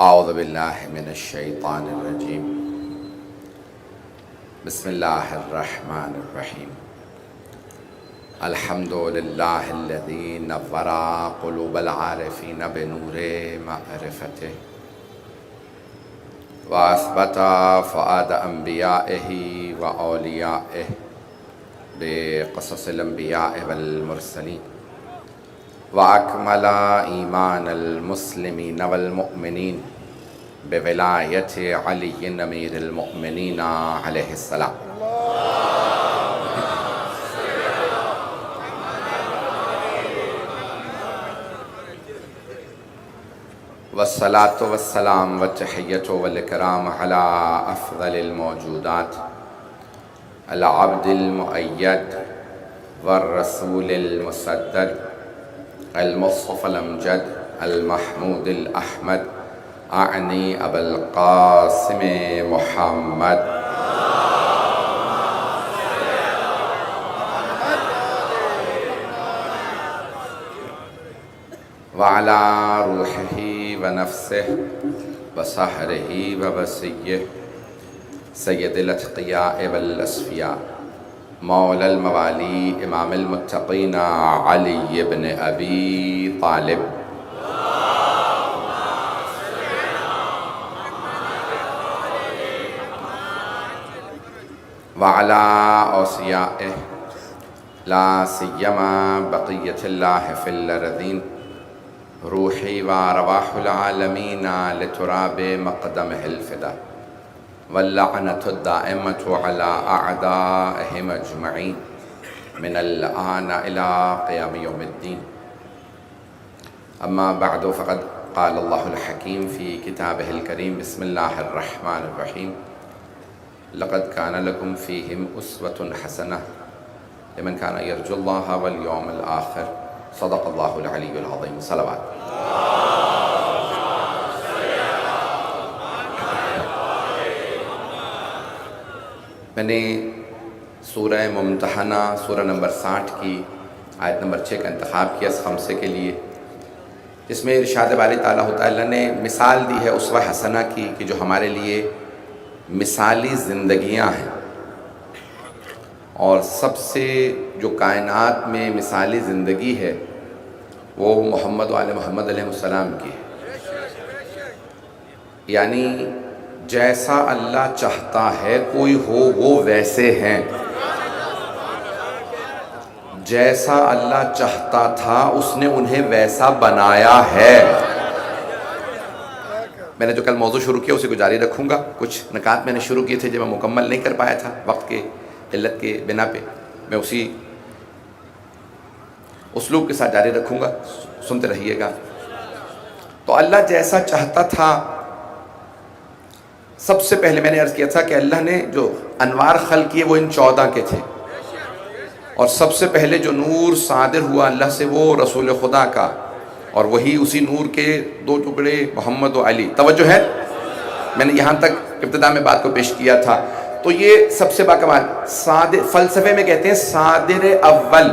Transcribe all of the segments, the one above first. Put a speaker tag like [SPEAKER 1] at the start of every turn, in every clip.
[SPEAKER 1] اعوذ باللہ من الشیطان الرجیم بسم اللہ الرحمن الرحیم الحمد للہ الذی نور قلوب العارفین بنور معرفتہ واثبت فؤاد انبیائہ واولیائہ بقصص الانبیاء والمرسلین وَأَكْمَلَ إِيمَانَ الْمُسْلِمِينَ وَالْمُؤْمِنِينَ بِوِلَایَةِ عَلِيٍّ أَمِيرِ الْمُؤْمِنِينَ علیہ السلام۔ والصلاة والسلام والتحیة والإکرام علی افضل الموجودات العبد المؤید والرسول المسدد المصطفى الامجد المحمود الاحمد اعنی ابا القاسم محمد وعلى روحه ونفسه وسحره ووصيه سید الاتقیاء والاصفیاء مولا الموالی امام المتقین علی ابن ابی طالب وعلی اوصیائہ لا سیما بقیت اللہ فی الارضین روحی و رواح العالمین لتراب مقدمہ الفدا واللعنة الدائمة على أعدائهم أجمعين من الآن إلى قيام يوم الدين. أما بعد فقد قال الله الحكيم في كتابه الكريم بسم الله الرحمن الرحيم لقد كان لكم فيهم أسوة حسنة لمن كان يرجو الله واليوم الآخر صدق الله العلي العظيم. صلوات. میں نے سورہ ممتحنہ سورہ نمبر 60 کی آیت نمبر 6 کا انتخاب کیا اس خمسے کے لیے، جس میں ارشاد باری تعالیٰ تعالیٰ نے مثال دی ہے اسوہ حسنہ کی کہ جو ہمارے لیے مثالی زندگیاں ہیں، اور سب سے جو کائنات میں مثالی زندگی ہے وہ محمد و آل محمد علیہ السلام کی ہے، یعنی جیسا اللہ چاہتا ہے کوئی ہو وہ ویسے ہیں، جیسا اللہ چاہتا تھا اس نے انہیں ویسا بنایا ہے۔ میں نے جو کل موضوع شروع کیا اسی کو جاری رکھوں گا، کچھ نکات میں نے شروع کیے تھے جو میں مکمل نہیں کر پایا تھا وقت کے قلت کے بنا پہ، میں اسی اسلوب کے ساتھ جاری رکھوں گا، سنتے رہیے گا۔ تو اللہ جیسا چاہتا تھا، سب سے پہلے میں نے عرض کیا تھا کہ اللہ نے جو انوار خلق کیے وہ ان 14 کے تھے، اور سب سے پہلے جو نور صادر ہوا اللہ سے وہ رسول خدا کا، اور وہی اسی نور کے 2 ٹکڑے محمد و علی۔ توجہ ہے، میں نے یہاں تک ابتدا میں بات کو پیش کیا تھا۔ تو یہ سب سے باکمال فلسفے میں کہتے ہیں صادر اول،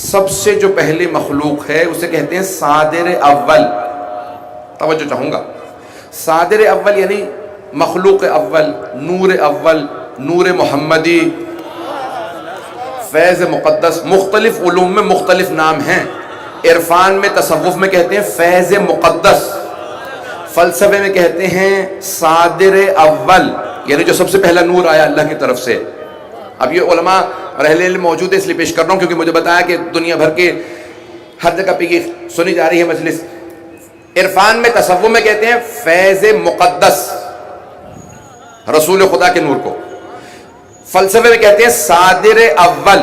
[SPEAKER 1] سب سے جو پہلے مخلوق ہے اسے کہتے ہیں صادر اول۔ توجہ چاہوں گا، صادر اول یعنی مخلوق اول، نور محمدی، فیض مقدس۔ مختلف علوم میں مختلف نام ہیں، عرفان میں تصوف میں کہتے ہیں فیض مقدس، فلسفے میں کہتے ہیں صادر اول، یعنی جو سب سے پہلا نور آیا اللہ کی طرف سے۔ اب یہ علماء اور اہل علم موجود ہے اس لیے پیش کر رہا ہوں کیونکہ مجھے بتایا کہ دنیا بھر کے ہر جگہ پہ یہ سنی جا رہی ہے مجلس۔ عرفان میں تصوف میں کہتے ہیں فیض مقدس، رسول خدا کے نور کو۔ فلسفے میں کہتے ہیں صادر اول۔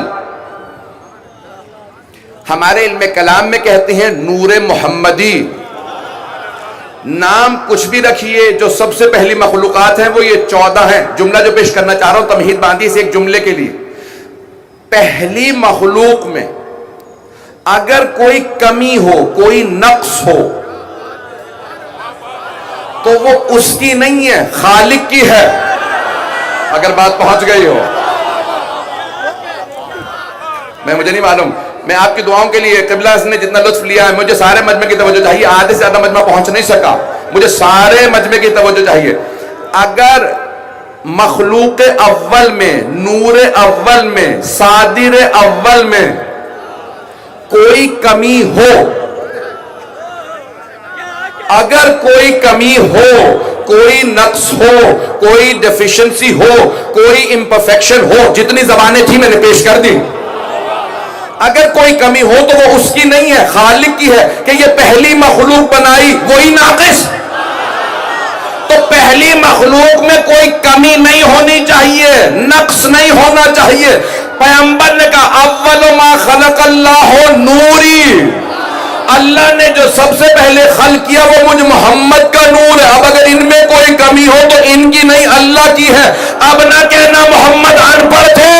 [SPEAKER 1] ہمارے علم کلام میں کہتے ہیں نور محمدی۔ نام کچھ بھی رکھیے، جو سب سے پہلی مخلوقات ہیں وہ یہ 14 ہیں۔ جملہ جو پیش کرنا چاہ رہا ہوں تمہید باندھی اس ایک جملے کے لیے۔ پہلی مخلوق میں اگر کوئی کمی ہو، کوئی نقص ہو، تو وہ اس کی نہیں ہے، خالق کی ہے۔ اگر بات پہنچ گئی ہو، مجھے نہیں معلوم میں آپ کی دعاؤں کے لیے قبلہ نے جتنا لطف لیا ہے، مجھے سارے مجمع کی توجہ چاہیے، آدھے سے زیادہ مجمع پہنچ نہیں سکا، مجھے سارے مجمع کی توجہ چاہیے۔ اگر مخلوق اول میں، نور اول میں، صادر اول میں کوئی کمی ہو، اگر کوئی کمی ہو، کوئی نقص ہو، کوئی ڈیفیشنسی ہو، کوئی امپرفیکشن ہو، جتنی زبانیں تھی میں نے پیش کر دی، اگر کوئی کمی ہو تو وہ اس کی نہیں ہے، خالق کی ہے، کہ یہ پہلی مخلوق بنائی وہی ناقص۔ تو پہلی مخلوق میں کوئی کمی نہیں ہونی چاہیے، نقص نہیں ہونا چاہیے۔ پیغمبر نے کہا اول ما خلق اللہ نوری، اللہ نے جو سب سے پہلے خلق کیا وہ مجھ محمد کا نور ہے۔ اب اگر ان میں کوئی کمی ہو تو ان کی نہیں، اللہ کی ہے۔ اب نہ کہنا محمد ان پڑھ تھے۔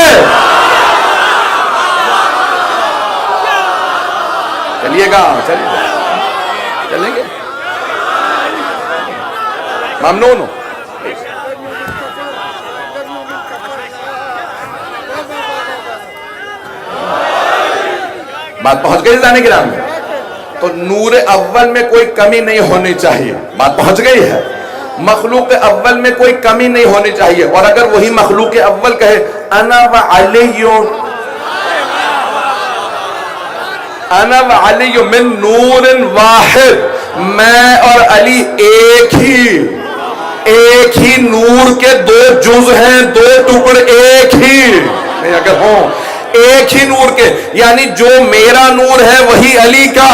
[SPEAKER 1] چلیے گا، چلیں گے، ممنون ہو۔ بات پہنچ گئی جانے کے نام میں؟ تو نور اول میں کوئی کمی نہیں ہونی چاہیے، بات پہنچ گئی ہے۔ مخلوق اول میں کوئی کمی نہیں ہونی چاہیے، اور اگر وہی مخلوق اول کہے انا وعلی من نور واحد، میں اور علی ایک ہی نور کے دو جز ہیں، دو ٹکڑے ایک ہی نہیں، اگر ہوں ایک ہی نور کے، یعنی جو میرا نور ہے وہی علی کا۔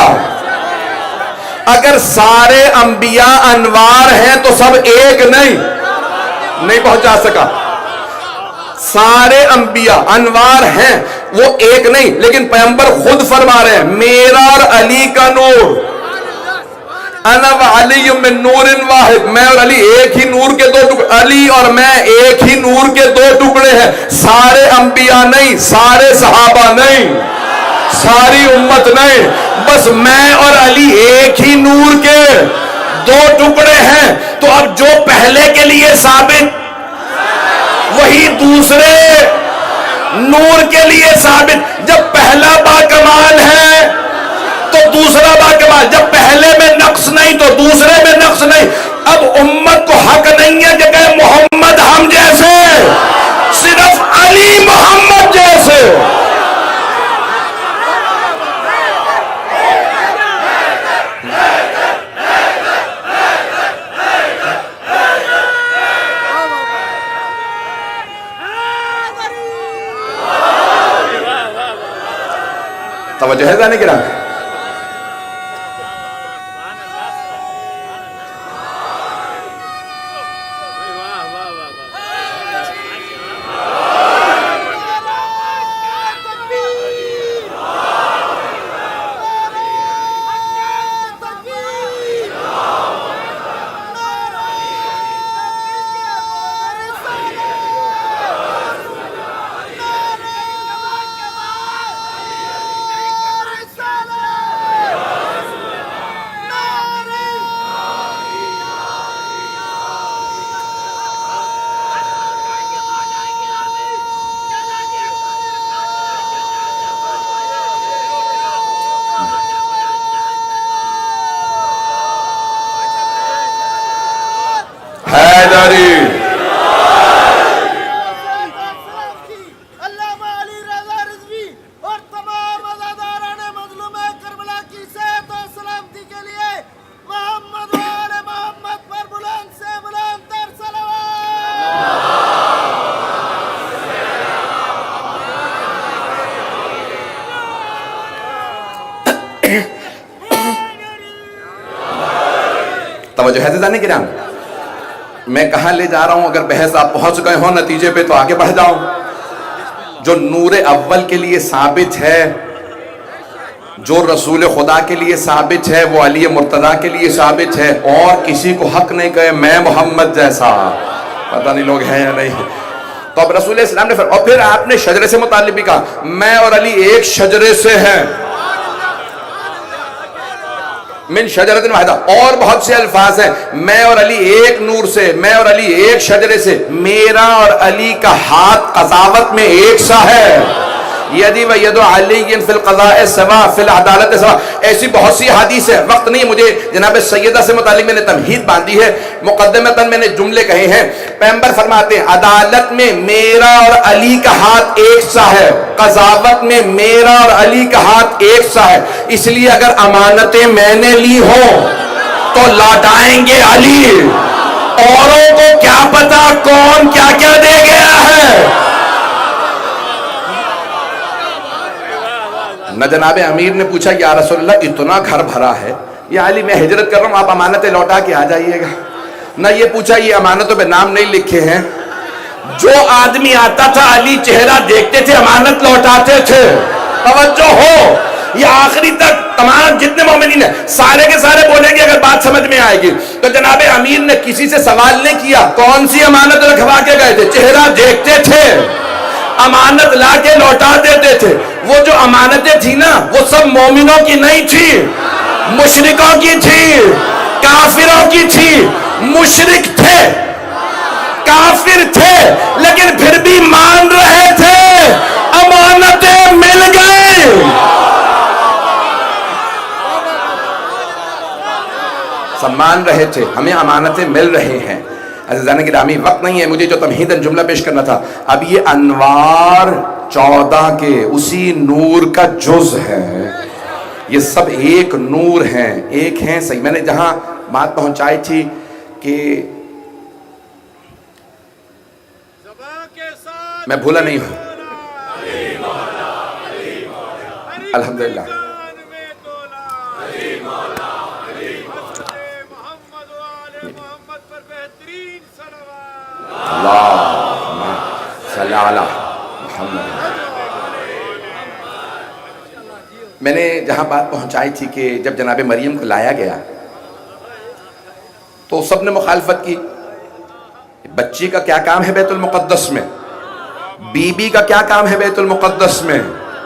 [SPEAKER 1] اگر سارے انبیاء انوار ہیں تو سب ایک نہیں پہنچا سکا۔ سارے انبیاء انوار ہیں، وہ ایک نہیں، لیکن پیغمبر خود فرما رہے ہیں میرا اور علی کا نور، انا وعلی من نور واحد، میں اور علی ایک ہی نور کے دو ٹکڑے، علی اور میں ایک ہی نور کے دو ٹکڑے ہیں۔ سارے انبیاء نہیں، سارے صحابہ نہیں، ساری امت نہیں، بس میں اور علی ایک ہی نور کے دو ٹکڑے ہیں۔ تو اب جو پہلے کے لیے ثابت وہی دوسرے نور کے لیے ثابت۔ جب پہلا باکمال ہے تو دوسرا باکمال، جب پہلے میں نقص نہیں تو دوسرے میں نقص نہیں۔ اب امت کو حق نہیں ہے کہ کہے محمد ہم جیسے، صرف علی محمد جیسے۔ توجہ ہے جانے کے نام؟ توجہ ہے جانے کے نام؟ میں کہاں لے جا رہا ہوں؟ اگر بحث آپ پہنچ گئے ہوں نتیجے پہ تو آگے بڑھ جاؤ۔ جو نور اول کے لیے ثابت ہے، جو رسول خدا کے لیے ثابت ہے، وہ علی مرتضیٰ کے لیے ثابت ہے، اور کسی کو حق نہیں کہے میں محمد جیسا۔ پتہ نہیں لوگ ہیں یا نہیں۔ تو اب رسول اسلام نے اور پھر آپ نے شجرے سے متعلق بھی کہا میں اور علی ایک شجرے سے ہیں، من شجرۃ واحدہ، اور بہت سے الفاظ ہیں، میں اور علی ایک نور سے، میں اور علی ایک شجرے سے، میرا اور علی کا ہاتھ قضاوت میں ایک سا ہے، یدی و ید علی فی القضاء سوا فی العدالت سوا. ایسی بہت سی حدیث ہے، وقت نہیں مجھے جناب سیدہ سے متعلق میں نے تمہید باندھی ہے، مقدمتاً میں نے جملے کہے ہیں. پیغمبر فرماتے ہیں عدالت میں میرا اور علی کا ہاتھ ایک سا ہے، قضاوت میں میرا اور علی کا ہاتھ ایک سا ہے. اس لیے اگر امانتیں میں نے لی ہوں تو لوٹائیں گے علی. اوروں کو کیا پتا کون کیا کیا دے گیا ہے. نہ جناب امیر نے پوچھا یا رسول اللہ اتنا گھر بھرا ہے، یا علی میں ہجرت کر رہا ہوں آپ امانتیں لوٹا کے آ جائیے گا. نہ یہ پوچھا یہ امانتوں پہ نام نہیں لکھے ہیں. جو آدمی آتا تھا علی چہرہ دیکھتے تھے امانت لوٹاتے تھے. توجہ ہو، یہ آخری تک تمام جتنے مومنین ہیں سارے کے سارے بولیں گے اگر بات سمجھ میں آئے گی. تو جناب امیر نے کسی سے سوال نہیں کیا کون سی امانت رکھوا کے گئے تھے، چہرہ دیکھتے تھے امانت لا کے لوٹا دیتے تھے. وہ جو امانتیں تھی نا وہ سب مومنوں کی نہیں تھی، مشرکوں کی تھی، کافروں کی تھی. مشرک تھے، کافر تھے، لیکن پھر بھی مان رہے تھے. امانتیں مل گئی. سب مان رہے تھے ہمیں امانتیں مل رہے ہیں. عزیزان گرامی وقت نہیں ہے مجھے جو تمہیداً جملہ پیش کرنا تھا. اب یہ انوار 14 کے اسی نور کا جز ہے. یہ سب ایک نور ہیں، ایک ہیں. صحیح میں نے جہاں بات پہنچائی تھی کہ میں بھولا نہیں ہوں الحمدللہ. اللہم صلی علی محمد. میں نے جہاں بات پہنچائی تھی کہ جب جناب مریم کو لایا گیا تو سب نے مخالفت کی. بچی کا کیا کام ہے بیت المقدس میں، بی بی کا کیا کام ہے بیت المقدس میں.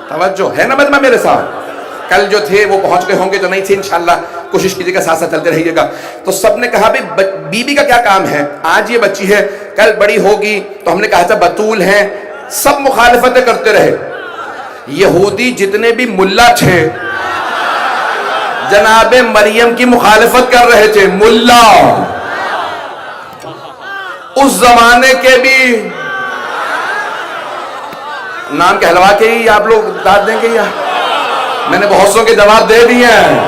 [SPEAKER 1] توجہ ہے نا مجمع میرے ساتھ. کل جو تھے وہ پہنچ گئے ہوں گے جو نہیں تھے انشاءاللہ کوشش کیجیے گا ساتھ ساتھ چلتے رہیے گا. تو سب نے کہا بی بی کا کیا کام ہے، آج یہ بچی ہے کل بڑی ہوگی. تو ہم نے کہا تھا بطول ہیں. سب مخالفتیں کرتے رہے. یہودی جتنے بھی ملا تھے جناب مریم کی مخالفت کر رہے تھے. ملا اس زمانے کے بھی نام کہلوا کے ہی آپ لوگ داد دیں گے. یا میں نے بہت سو کے جواب دے دیے ہیں،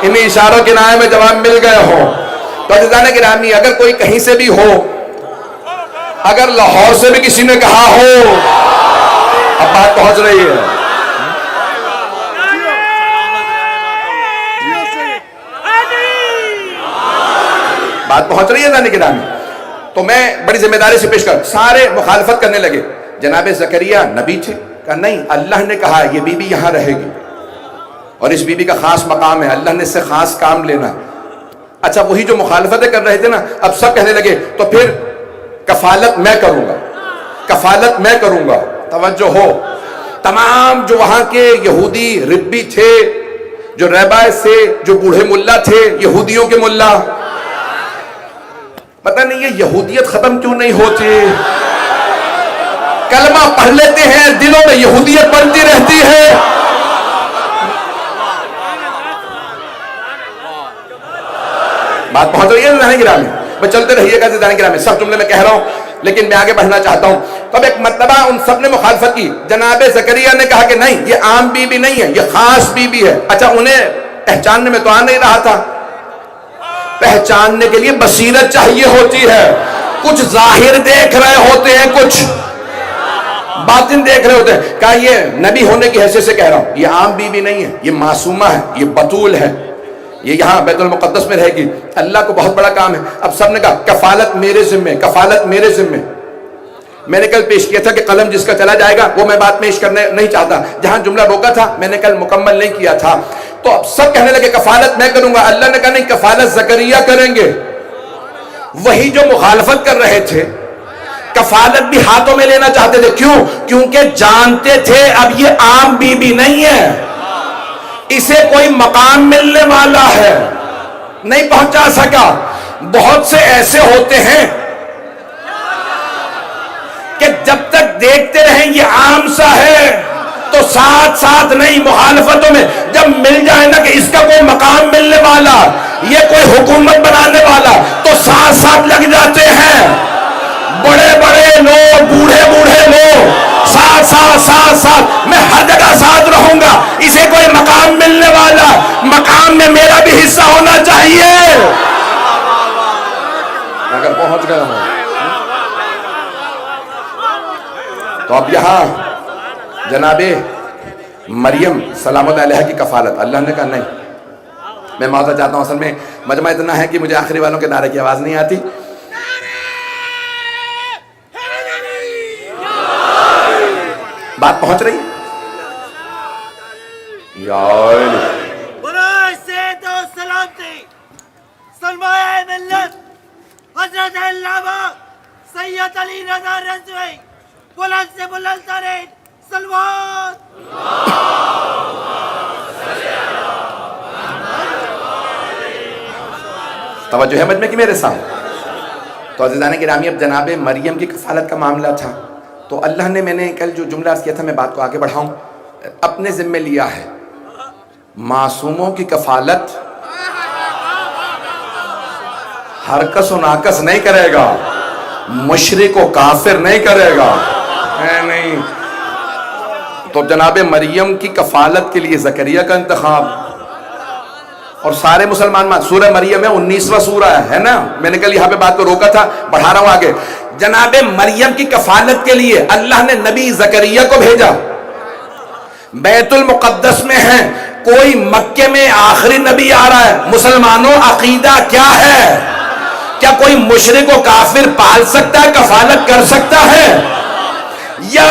[SPEAKER 1] انہیں اشاروں کے نائے میں جواب مل گئے ہو. تو عزیزان گرامی اگر کوئی کہیں سے بھی ہو، اگر لاہور سے بھی کسی نے کہا ہو، اب بات پہنچ رہی ہے. بات پہنچ رہی ہے عزیزان گرامی. تو میں بڑی ذمہ داری سے پیش کر سارے مخالفت کرنے لگے. جناب زکریا نبی تھے، کہا نہیں اللہ نے کہا یہ بی بی یہاں رہے گی اور اس بی بی کا خاص مقام ہے، اللہ نے اس سے خاص کام لینا. اچھا وہی جو مخالفتیں کر رہے تھے نا اب سب کہنے لگے تو پھر کفالت میں کروں گا، کفالت میں کروں گا. توجہ ہو، تمام جو وہاں کے یہودی ربی تھے، جو رہبائے سے جو بوڑھے ملا تھے یہودیوں کے ملا، پتہ نہیں یہ یہودیت ختم کیوں نہیں ہوتی. کلمہ پڑھ لیتے ہیں دلوں میں یہودیت بنتی رہتی ہے. بات پہنچ رہی ہے زندانی گرامی. میں چلتے رہیے گا زندانی گرامی. سب جملے میں کہہ رہا ہوں لیکن میں آگے بڑھنا چاہتا ہوں. تو اب ایک مرتبہ ان سب نے مخالفت کی. جناب زکریا نے کہا کہ نہیں یہ عام بی بی نہیں ہے، یہ خاص بی بی ہے. اچھا انہیں پہچاننے میں تو آ نہیں رہا تھا. پہچاننے کے لیے بصیرت چاہیے ہوتی ہے. کچھ ظاہر دیکھ رہے ہوتے ہیں، کچھ باطن دیکھ رہے ہوتے ہیں. کہا یہ نبی ہونے کی حیثیت سے کہہ رہا ہوں، یہ عام بی بی نہیں ہے، یہ معصومہ ہے، یہ بطول ہے، یہ یہاں بیت المقدس میں رہے گی. اللہ کو بہت بڑا کام ہے. اب سب نے کہا کفالت میرے ذمہ، کفالت میرے ذمہ. میں نے کل پیش کیا تھا کہ قلم جس کا چلا جائے گا وہ میں بات پیش کرنے نہیں چاہتا. جہاں جملہ روکا تھا میں نے کل مکمل نہیں کیا تھا. تو اب سب کہنے لگے کفالت میں کروں گا. اللہ نے کہا نہیں کفالت زکریا کریں گے. وہی جو مخالفت کر رہے تھے کفالت بھی ہاتھوں میں لینا چاہتے تھے. کیوں؟ کیونکہ جانتے تھے اب یہ عام بی بی نہیں ہے، اسے کوئی مقام ملنے والا ہے. نہیں پہنچا سکا. بہت سے ایسے ہوتے ہیں کہ جب تک دیکھتے رہیں یہ عام سا ہے تو ساتھ ساتھ نہیں، مخالفتوں میں جب مل جائے نا کہ اس کا کوئی مقام ملنے والا، یہ کوئی حکومت بنانے والا، تو ساتھ ساتھ لگ جاتے ہیں۔ بڑے بڑے لوگ، بوڑھے بوڑھے لوگ، ساتھ میں ہر جگہ ساتھ رہوں گا، اسے کوئی مقام ملنے والا، مقام میں میرا بھی حصہ ہونا چاہیے۔ اگر پہنچ گیا ہوں تو اب یہاں جناب مریم سلام اللہ علیہ کی کفالت، اللہ نے کہا نہیں۔ میں معذرت چاہتا ہوں، اصل میں مجمع اتنا ہے کہ مجھے آخری والوں کے نعرے کی آواز نہیں آتی۔ بات پہنچ رہی یا
[SPEAKER 2] سرمایہ ملت حضرت علامہ سید علی رضا رضوی، بلند سے بلند ترین سلوات۔
[SPEAKER 1] توجہ ہے مجمع کی میرے ساتھ؟ تو عزیزان گرامی، اب جناب مریم کی کفالت کا معاملہ تھا، تو اللہ نے، میں نے کل جو جملہ عرض کیا تھا، میں بات کو آگے بڑھاؤں، اپنے ذمہ لیا ہے معصوموں کی کفالت ہر کس و ناکس نہیں کرے گا، مشرک و کافر نہیں کرے گا، نہیں۔ تو جناب مریم کی کفالت کے لیے زکریا کا انتخاب، اور سارے مسلمان سورہ مریم ہے 19واں سورہ ہے نا، میں نے کل یہاں پہ بات کو روکا تھا، بڑھا رہا ہوں آگے۔ جناب مریم کی کفالت کے لیے اللہ نے نبی زکریا کو بھیجا، بیت المقدس میں ہیں، کوئی مکے میں آخری نبی آ رہا ہے۔ مسلمانوں، عقیدہ کیا ہے؟ کیا کوئی مشرک و کافر پال سکتا ہے، کفالت کر سکتا ہے؟ یا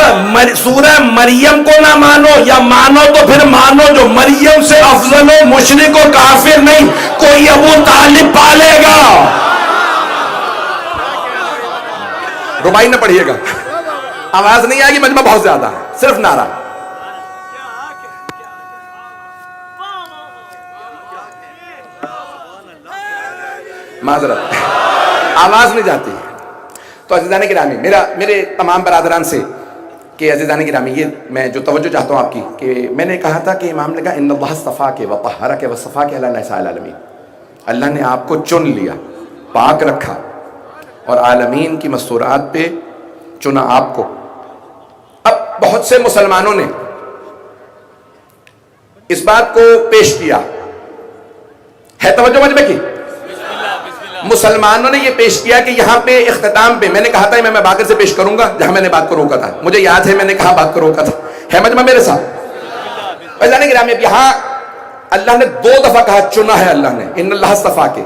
[SPEAKER 1] سورہ مریم کو نہ مانو، یا مانو تو پھر مانو جو مریم سے افضل ہو، مشرک و کافر نہیں، کوئی ابو طالب پالے گا۔ ربائی نہ پڑھیے گا، آواز نہیں آئے گی، مجمع بہت زیادہ ہے، صرف نعرہ۔ معذرت، آواز نہیں جاتی۔ تو عزیزان گرامی، میرے تمام برادران سے کہ عزیزان گرامی، یہ میں جو توجہ چاہتا ہوں آپ کی، کہ میں نے کہا تھا کہ امام نے کہا ان اللہ اصطفاک وطہرک واصطفاک علی نساء العالمین، اللہ نے آپ کو چن لیا، پاک رکھا، اور عالمین کی مستورات پہ چنا آپ کو۔ اب بہت سے مسلمانوں نے اس بات کو پیش کیا ہے، توجہ مجمع کی، مسلمانوں نے یہ پیش کیا کہ یہاں پہ اختتام پہ، میں نے کہا تھا میں باقر سے پیش کروں گا جہاں میں نے بات کو روکا تھا، مجھے یاد ہے میں نے کہا بات کو روکا تھا، ہے مجمع میرے ساتھ؟ عزیزان گرامی، اب یہاں اللہ نے 2 دفعہ کہا، چنا ہے اللہ نے، ان اللہ اصطفاک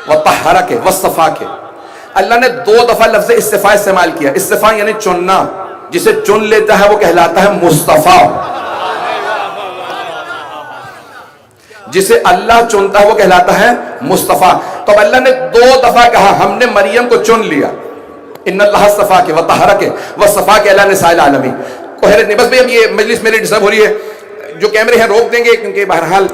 [SPEAKER 1] وطہرک واصطفاک، اللہ نے 2 دفعہ لفظ اصطفاء استعمال کیا۔ اصطفاء یعنی چننا، جسے چن لیتا ہے وہ کہلاتا ہے مصطفیٰ، جسے اللہ چنتا ہے وہ کہلاتا ہے مصطفیٰ۔ تو اب اللہ نے 2 دفعہ کہا ہم نے مریم کو چن لیا، ان اللہ اصطفاک وطہرک واصطفاک علی نساء العالمین۔ کوئی حیرت نہیں، بس بھئی اب یہ مجلس میری ڈسٹرب ہو رہی ہے، جو کیمرے ہیں روک دیں گے، کیونکہ بہرحال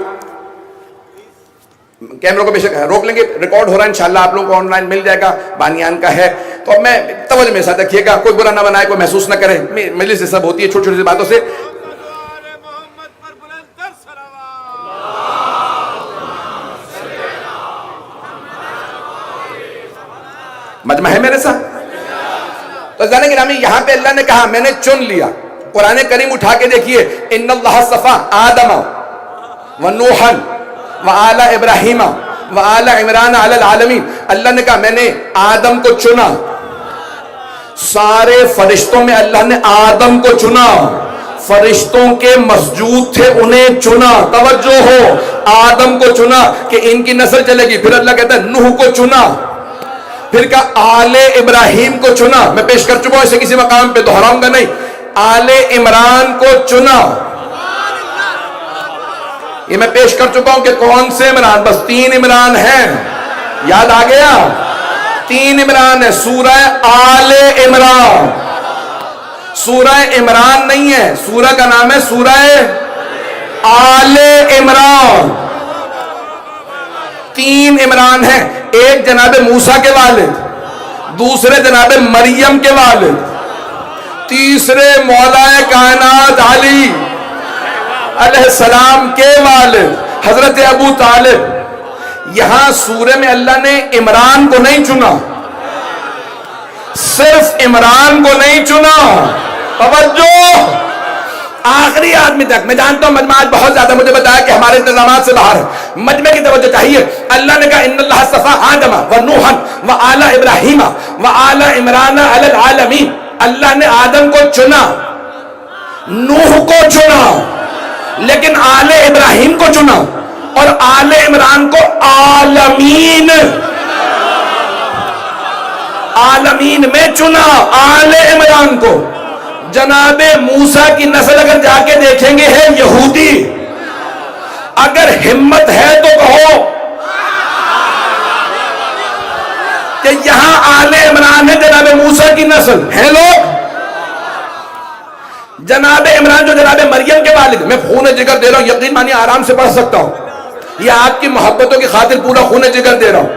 [SPEAKER 1] کیمروں کو بے شک روک لیں گے، ریکارڈ ہو رہا ہے انشاءاللہ، آپ لوگوں کو آن لائن مل جائے گا، بانیان کا ہے۔ تو اب میں توجہ میرے ساتھ رکھیے گا، کوئی برا نہ بنائے، کوئی محسوس نہ کرے، مجلس ڈسٹرب ہوتی ہے چھوٹی چھوٹی باتوں سے۔ مجمع ہے میرے ساتھ؟ تو عزیزان گرامی، یہاں پہ اللہ نے کہا میں نے چن لیا۔ قرآن کریم اٹھا کے دیکھیے، ان اللہ اصطفیٰ آدم و نوحا و آل ابراہیم و آل عمران علی العالمین، اللہ نے کہا میں نے آدم کو چنا، سارے فرشتوں میں اللہ نے آدم کو چنا، فرشتوں کے مسجود تھے انہیں چنا، توجہ ہو، آدم کو چنا کہ ان کی نسل چلے گی، پھر اللہ کہتا ہے نوح کو چنا، پھر کہا آل ابراہیم کو چنا، میں پیش کر چکا ہوں اسے کسی مقام پہ دہراؤں گا نہیں، آل عمران کو چنا، یہ میں پیش کر چکا ہوں کہ کون سے عمران، بس 3 عمران ہیں، یاد آ گیا؟ 3 عمران ہے، سورہ آل عمران، سورہ عمران نہیں ہے، سورہ کا نام ہے سورہ آل عمران۔ 3 عمران ہیں، ایک جناب موسیٰ کے والد، دوسرے جناب مریم کے والد، تیسرے مولا کائنات علی علیہ السلام کے والد حضرت ابو طالب. یہاں سورہ میں اللہ نے عمران کو نہیں چنا, صرف عمران کو نہیں چنا. توجہ, آخری آدمی تک. میں جانتا ہوں مجمع آج بہت زیادہ مجھے بتایا کہ ہمارے انتظامات سے باہر ہے, مجمع کی توجہ چاہیے. اللہ نے کہا ان اللہ اصطفیٰ آدم و نوحا و آل ابراہیم و آل عمران علی العالمین. اللہ نے آدم کو چنا, نوح کو چنا, لیکن آل ابراہیم کو چنا اور آل عمران کو عالمین میں چنا. آل عمران کو جناب موسیٰ کی نسل اگر جا کے دیکھیں گے ہے یہودی. اگر ہمت ہے تو کہو کہ یہاں آل عمران ہے, جناب موسیٰ کی نسل ہیں لوگ. جناب عمران جو جناب مریم کے والد, میں خون جگر دے رہا ہوں, یقین مانی آرام سے پڑھ سکتا ہوں, یہ آپ کی محبتوں کی خاطر پورا خون جگر دے رہا ہوں.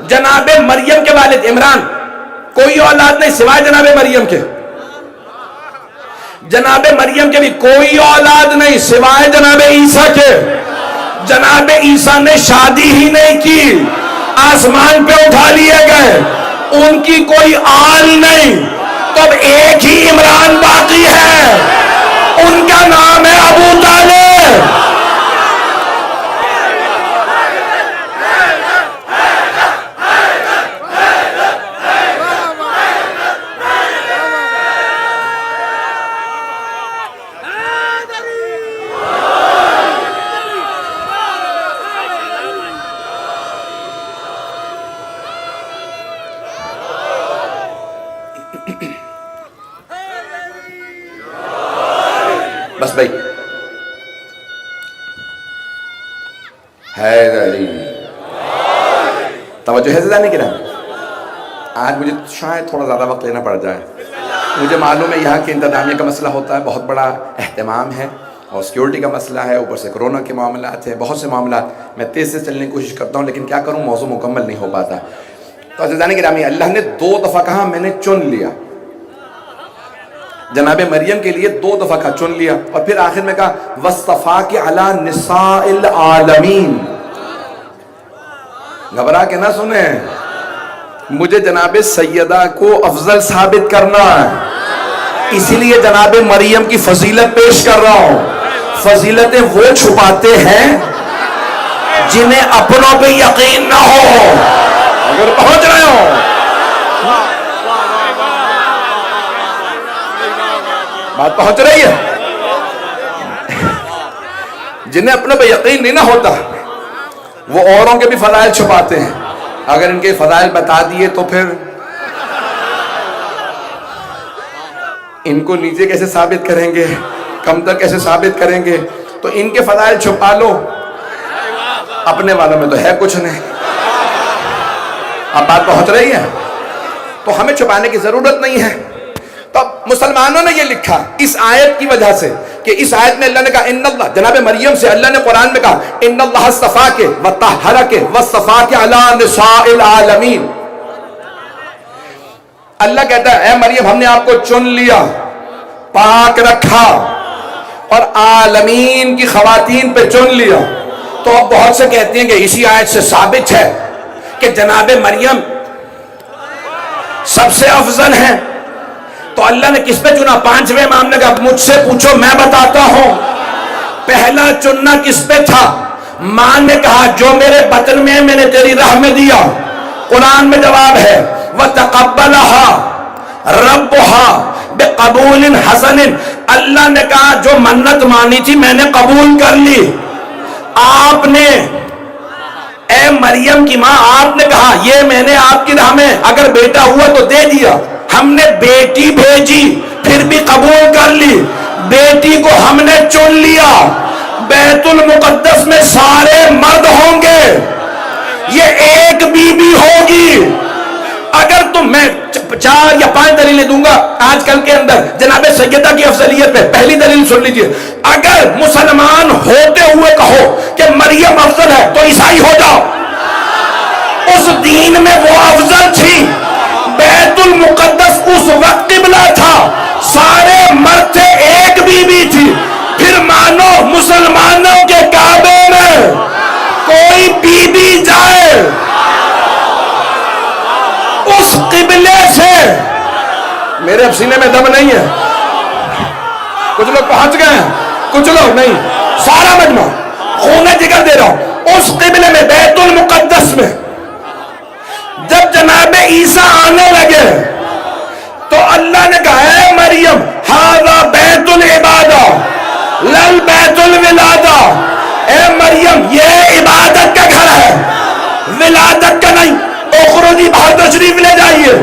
[SPEAKER 1] جناب مریم کے والد عمران, کوئی اولاد نہیں سوائے جناب مریم کے. جناب مریم کے بھی کوئی اولاد نہیں سوائے جناب عیسیٰ کے. جناب عیسیٰ نے شادی ہی نہیں کی, آسمان پہ اٹھا لیے گئے, ان کی کوئی آل نہیں. تو اب ایک ہی عمران باقی ہے, ان کا نام ہے ابو طالب. بس بھائی, حیدری توجہ ہے زیادہ نہیں کرا. آج مجھے شاید تھوڑا زیادہ وقت لینا پڑ جائے. مجھے معلوم ہے یہاں کے انتظامیہ کا مسئلہ ہوتا ہے, بہت بڑا اہتمام ہے, اور سیکیورٹی کا مسئلہ ہے, اوپر سے کرونا کے معاملات ہیں, بہت سے معاملات. میں تیز سے چلنے کی کوشش کرتا ہوں, لیکن کیا کروں, موضوع مکمل نہیں ہو پاتا. تو عزیزان گرامی, اللہ نے 2 دفعہ کہا میں نے چن لیا. جناب مریم کے لیے 2 دفعہ کہا چن لیا, اور پھر آخر میں کہا وَاصْطَفَاكِ عَلَى نِسَاءِ الْعَالَمِينَ. گھبرا کے نہ سنیں, مجھے جناب سیدہ کو افضل ثابت کرنا ہے, اسی لیے جناب مریم کی فضیلت پیش کر رہا ہوں. فضیلتیں وہ چھپاتے ہیں جنہیں اپنوں پہ یقین نہ ہو. اگر پہنچ رہے ہو, بات پہنچ رہی ہے, جنہیں اپنے پہ یقین نہیں نہ ہوتا وہ اوروں کے بھی فضائل چھپاتے ہیں. اگر ان کے فضائل بتا دیے تو پھر ان کو نیچے کیسے ثابت کریں گے, کمتر کیسے ثابت کریں گے. تو ان کے فضائل چھپا لو, اپنے والوں میں تو ہے کچھ نہیں. اب بات پہنچ رہی ہے, تو ہمیں چھپانے کی ضرورت نہیں ہے. تو مسلمانوں نے یہ لکھا اس آیت کی وجہ سے کہ اس آیت میں اللہ نے کہا ان اللہ, جناب مریم سے اللہ نے قرآن میں کہا ان اللہ اصطفاک وطہرک واصطفاک علی نساء العالمین. اللہ کہتا ہے اے مریم ہم نے آپ کو چن لیا, پاک رکھا, اور عالمین کی خواتین پہ چن لیا. تو اب بہت سے کہتے ہیں کہ اسی آیت سے ثابت ہے کہ جناب مریم سب سے افضل ہیں. تو اللہ نے کس پہ چنا؟ 5ویں امام نے کہا مجھ سے پوچھو میں بتاتا ہوں. پہلا چننا کس پہ تھا؟ ماں نے کہا جو میرے بطن میں میں نے تیری راہ میں دیا. قرآن میں جواب ہے وَتَقَبَّلَهَا رَبُّهَا بِقَبُولٍ حَسَنٍ. اللہ نے کہا جو منت مانی تھی میں نے قبول کر لی. آپ نے اے مریم کی ماں آپ نے کہا یہ میں نے آپ کی راہ میں اگر بیٹا ہوا تو دے دیا. ہم نے بیٹی بھیجی پھر بھی قبول کر لی. بیٹی کو ہم نے چن لیا. بیت المقدس میں سارے مرد ہوں گے, یہ ایک بی بی ہوگی. اگر تم میں 4 یا 5 دلیلیں دوں گا آج کل کے اندر جناب سیدہ کی افضلیت پہ. پہلی دلیل سن لیجئے, اگر مسلمان ہوتے ہوئے کہو کہ مریم افضل ہے تو عیسائی ہو جاؤ. اس دین میں وہ افضل تھی. بیت المقدس اس وقت قبلہ تھا, سارے صاحب سینے میں دم نہیں ہے؟ کچھ لوگ پہنچ گئے ہیں، کچھ لوگ نہیں، سارا مجمع خون جگر دے رہا ہوں۔ اس قبلے میں بیت المقدس میں جب جناب عیسیٰ آنے لگے تو اللہ نے کہا اے مریم ھذا بیت العبادہ لل بیت الولادہ، اے مریم یہ عبادت کا گھر ہے، ولادت کا نہیں، اخرجی باہر تشریف لے جائیے،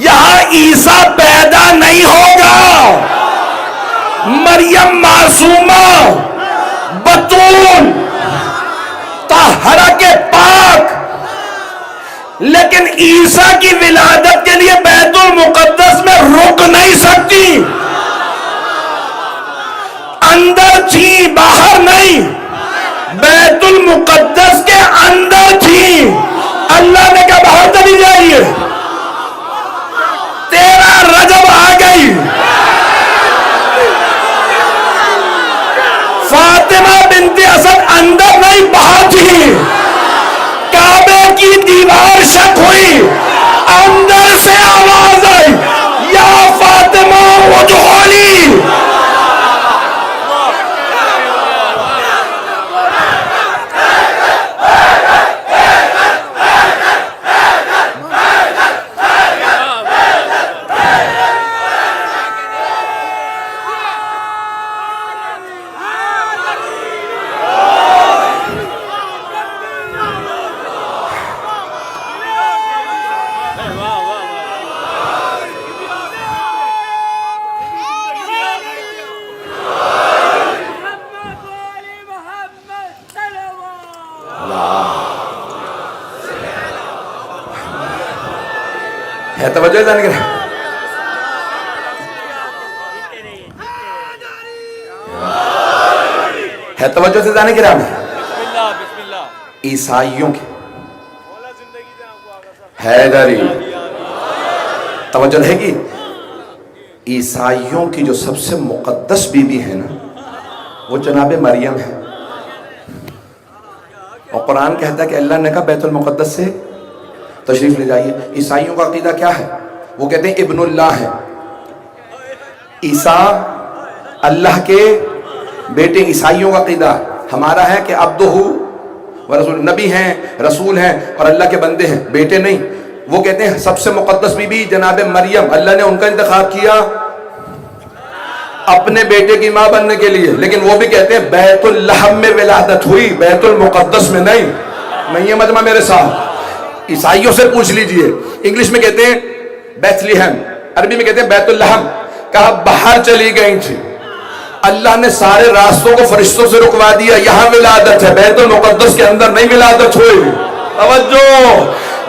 [SPEAKER 1] یہاں عیسیٰ پیدا نہیں ہوگا، مریم معصومہ بتول طاہرہ کے پاک، لیکن عیسیٰ کی ولادت کے لیے بیت المقدس میں رک نہیں سکتی، اندر تھی باہر نہیں، بیت المقدس کے اندر تھی، اللہ نے کہا باہر چلی جائیے، 13 رجب آ گئی، فاطمہ بنت اسد اندر نہیں باہر تھی، کعبے کی دیوار شک ہوئی، اندر سے آواز آئی یا فاطمہ ادخلی، ہے توجہ جانے کے ہے توجہ سے جانے کے رہا عیسائیوں کی حیدری توجہ رہے گی، عیسائیوں کی جو سب سے مقدس بیوی ہے نا وہ جناب مریم ہے، اور قرآن کہتا ہے کہ اللہ نے کہا بیت المقدس سے تشریف لے جائیے۔ عیسائیوں کا عقیدہ کیا ہے؟ وہ کہتے ہیں ابن اللہ ہے، عیسیٰ اللہ کے بیٹے، عیسائیوں کا عقیدہ۔ ہمارا ہے کہ عبدہ و رسول، نبی ہیں، رسول ہیں اور اللہ کے بندے ہیں، بیٹے نہیں۔ وہ کہتے ہیں سب سے مقدس بی بی جناب مریم، اللہ نے ان کا انتخاب کیا اپنے بیٹے کی ماں بننے کے لیے، لیکن وہ بھی کہتے ہیں بیت اللحم میں ولادت ہوئی، بیت المقدس میں نہیں۔ نہیں ہے مجمع میرے ساتھ، عیسائیوں سے پوچھ لیجئے، انگلش میں کہتے ہیں بیت لحم، عربی میں کہتے ہیں بیت اللحم۔ کہا باہر چلی گئی تھی، اللہ نے سارے راستوں کو فرشتوں سے رکوا دیا، یہاں ولادت ہے، بیت المقدس کے اندر نہیں ولادت ہوئی۔ توجہ،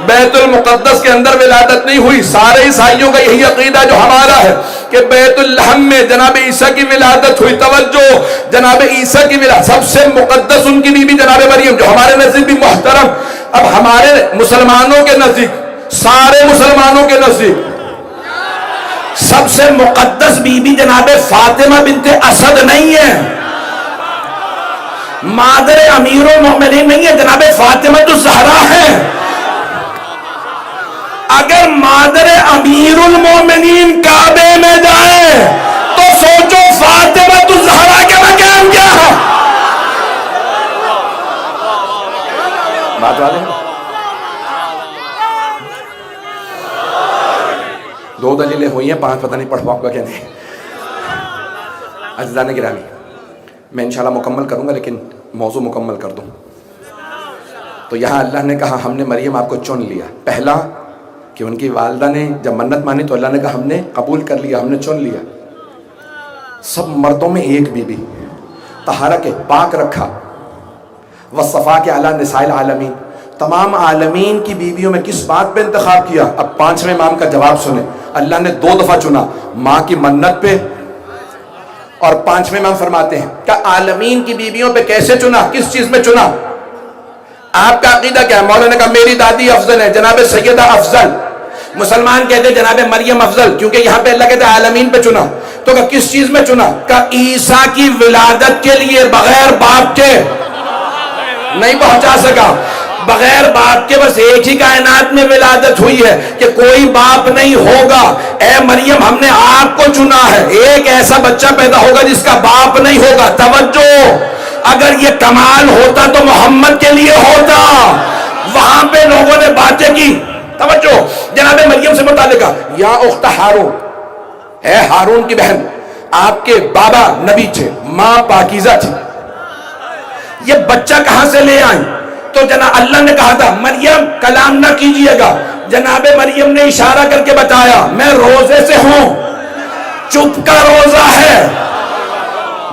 [SPEAKER 1] بیت المقدس کے اندر ولادت نہیں ہوئی۔ سارے عیسائیوں کا یہی عقیدہ جو ہمارا ہے کہ بیت اللحم میں جناب عیسیٰ کی ولادت ہوئی۔ توجہ، جناب عیسیٰ کی ولادت، سب سے مقدس ان کی بیوی جناب مریم، جو ہمارے نزدیک بھی محترم۔ اب ہمارے مسلمانوں کے نزدیک، سارے مسلمانوں کے نزدیک سب سے مقدس بیوی جناب فاطمہ بنت اسد نہیں ہے، مادر امیر المومنین نہیں ہے، جناب فاطمہ الزہرا ہے۔ اگر مادر امیر المومنین کعبے میں جائے تو سوچو فاطمہ الزہرا کے مقام کیا ہے۔ بات والے دو دلیلیں ہوئی ہیں، 5 پتہ نہیں پڑھ پاؤں گا کہ نہیں۔ عزیزان گرامی، میں انشاءاللہ مکمل کروں گا لیکن موضوع مکمل کر دوں۔ تو یہاں اللہ نے کہا ہم نے مریم آپ کو چن لیا۔ پہلا کہ ان کی والدہ نے جب منت مانی تو اللہ نے کہا ہم نے قبول کر لیا، ہم نے چن لیا۔ سب مردوں میں ایک بی بی، طہارہ کے پاک رکھا، وصفا کے اعلیٰ نساء العالمین، تمام عالمین کی بیویوں میں کس بات پہ انتخاب کیا؟ اب 5ویں امام کا جواب سنیں۔ اللہ نے 2 دفعہ چنا، ماں کی منت پہ، اور 5ویں امام فرماتے ہیں کہ عالمین کی بیویوں پہ کیسے چنا، کس چیز میں چنا؟ آپ کا عقیدہ کیا ہے؟ مولانا نے کہا میری دادی افضل ہے، جناب سیدہ افضل۔ مسلمان کہتے ہیں جناب مریم افضل، کیونکہ یہاں پہ اللہ کہتے ہیں عالمین پہ چنا۔ تو کہ کس چیز میں چنا؟ کہ عیسیٰ کی ولادت کے لیے بغیر باپ کے نہیں پہنچا سکا، بغیر باپ کے بس ایک ہی کائنات میں ولادت ہوئی ہے کہ کوئی باپ نہیں ہوگا. اے مریم ہم نے آپ کو چنا ہے, ایک ایسا بچہ پیدا ہوگا جس کا باپ نہیں ہوگا. توجہ, اگر یہ کمال ہوتا تو محمد کے لیے ہوتا. وہاں پہ لوگوں نے باتیں کی. توجہ, جناب مریم سے متعلقہ, یا اخت ہارون, اے ہارون کی بہن, آپ کے بابا نبی تھے, ماں پاکیزہ تھی, یہ بچہ کہاں سے لے آئیں؟ تو جناب اللہ نے کہا تھا مریم کلام نہ کیجئے گا. جناب مریم نے اشارہ کر کے بتایا میں روزے سے ہوں, چپ کا روزہ ہے.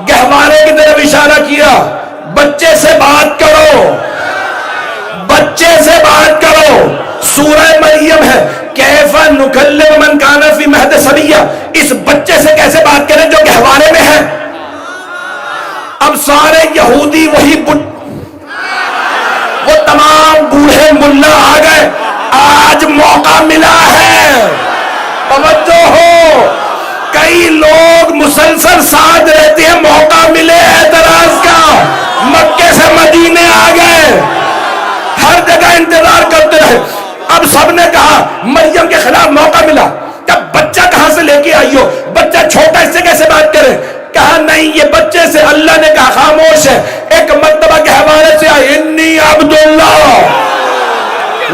[SPEAKER 1] گہوارے کی طرف اشارہ کیا, بچے سے بات کرو, بچے سے بات کرو. سورہ مریم ہے, کیف نکلم من کان فی مہد صبیہ, اس بچے سے کیسے بات کریں جو گہوارے میں ہے. اب سارے یہودی وہی وہ تمام بوڑھے ملا آ گئے, آج موقع ملا ہے. توجہ ہو, کئی لوگ مسلسل ساتھ رہتے ہیں, موقع ملے اعتراض کا, مکے سے مدینے آ گئے, ہر جگہ انتظار کرتے رہے. اب سب نے کہا مریم کے خلاف موقع ملا, کہ بچہ کہاں سے لے کے آئی ہو, بچہ چھوٹا, اس سے کیسے بات کریں. کہا نہیں, یہ بچے سے, اللہ نے کہا خاموش ہے. ایک مرتبہ گہوارے سے آئی, انی عبداللہ,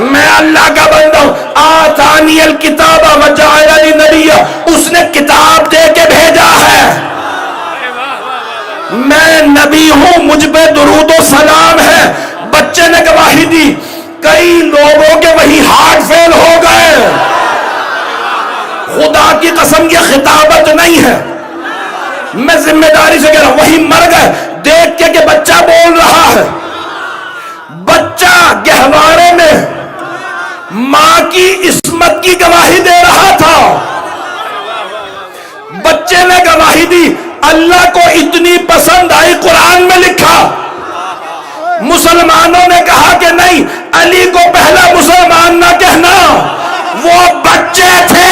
[SPEAKER 1] میں اللہ کا بندہ ہوں, آتانی الکتاب وجعلنی نبیا, اس نے کتاب دے کے بھیجا ہے, میں نبی ہوں, مجھ پہ درود و سلام ہے. بچے نے گواہی دی. کئی لوگوں کے وہی ہارٹ فیل ہو گئے. خدا کی قسم یہ خطابت نہیں ہے, میں ذمہ داری سے کہہ رہا ہوں, وہی مر گئے دیکھ کے کہ بچہ بول رہا ہے. بچہ گہوارے میں ماں کی عصمت کی گواہی دے رہا تھا. بچے نے گواہی دی, اللہ کو اتنی پسند آئی, قرآن میں لکھا. مسلمانوں نے کہا کہ نہیں, علی کو پہلا مسلمان نہ کہنا, وہ بچے تھے.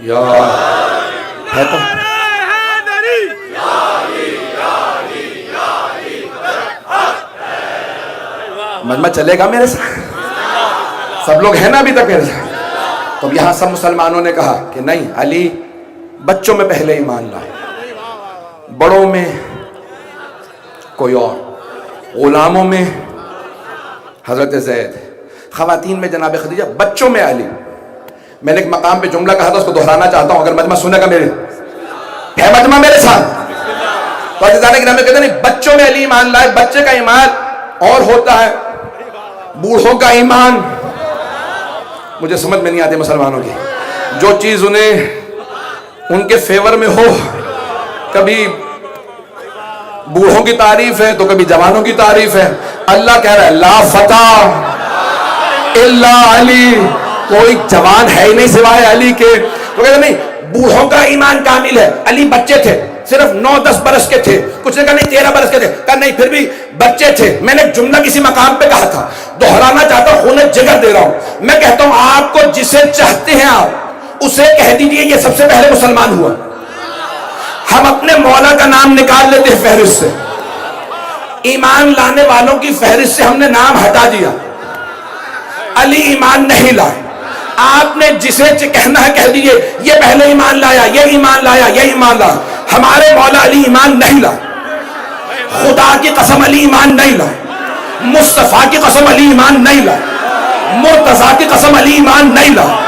[SPEAKER 1] یا ہے تو مجمع چلے گا میرے ساتھ, سب لوگ ہیں نا ابھی تک میرے ساتھ. تو یہاں سب مسلمانوں نے کہا کہ نہیں, علی بچوں میں پہلے ایمان لائے, بڑوں میں کوئی اور, غلاموں میں حضرت زید, خواتین میں جناب خدیجہ, بچوں میں علی. میں نے ایک مقام پہ جملہ کہا تھا, اس کو دہرانا چاہتا ہوں, اگر مجمع سنے گا میرے, ہے مجمع میرے ساتھ. تو عزیزان کرام کہتے ہیں بچوں میں علی ایمان لائے. بچے کا ایمان اور ہوتا ہے, بوڑھوں کا ایمان. مجھے سمجھ میں نہیں آتی مسلمانوں کی, جو چیز انہیں ان کے فیور میں ہو, کبھی بوڑھوں کی تعریف ہے تو کبھی جوانوں کی تعریف ہے. اللہ کہہ رہا ہے لا فتح الا علی, کوئی جوان ہے ہی نہیں سوائے علی کے. تو کہتے نہیں, بوڑھوں کا ایمان کامل ہے. علی بچے تھے, صرف 9-10 برس کے تھے, کچھ نے کہا نہیں 13 برس کے تھے, کہا نہیں پھر بھی بچے تھے. میں نے ایک جملہ کسی مقام پہ کہا تھا, دہرانا چاہتا ہوں, خون جگر دے رہا ہوں. میں کہتا ہوں آپ کو جسے چاہتے ہیں آپ اسے کہہ دیجئے یہ سب سے پہلے مسلمان ہوا. ہم اپنے مولا کا نام نکال لیتے ہیں فہرست سے, ایمان لانے والوں کی فہرست سے ہم نے نام ہٹا دیا. علی ایمان نہیں لائے. آپ نے جسے کہنا ہے کہہ دیجئے یہ پہلے ایمان لایا, یہ ایمان لایا, یہ ایمان لایا. ہمارے مولا علی ایمان نہیں لائے. خدا کی قسم علی ایمان نہیں لائے. مصطفیٰ کی قسم علی ایمان نہیں لائے. مرتضیٰ کی قسم علی ایمان نہیں لائے.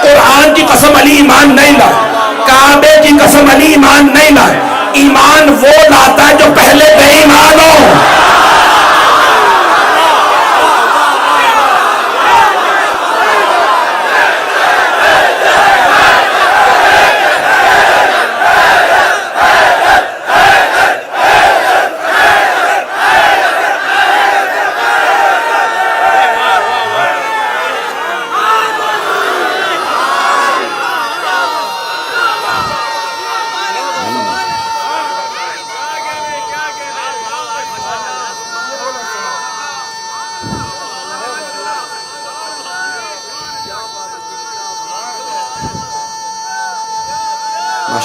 [SPEAKER 1] قرآن کی قسم علی ایمان نہیں لائے. کعبے کی قسم علی ایمان نہیں لائے. ایمان وہ لاتا ہے جو پہلے بے ایمان ہو.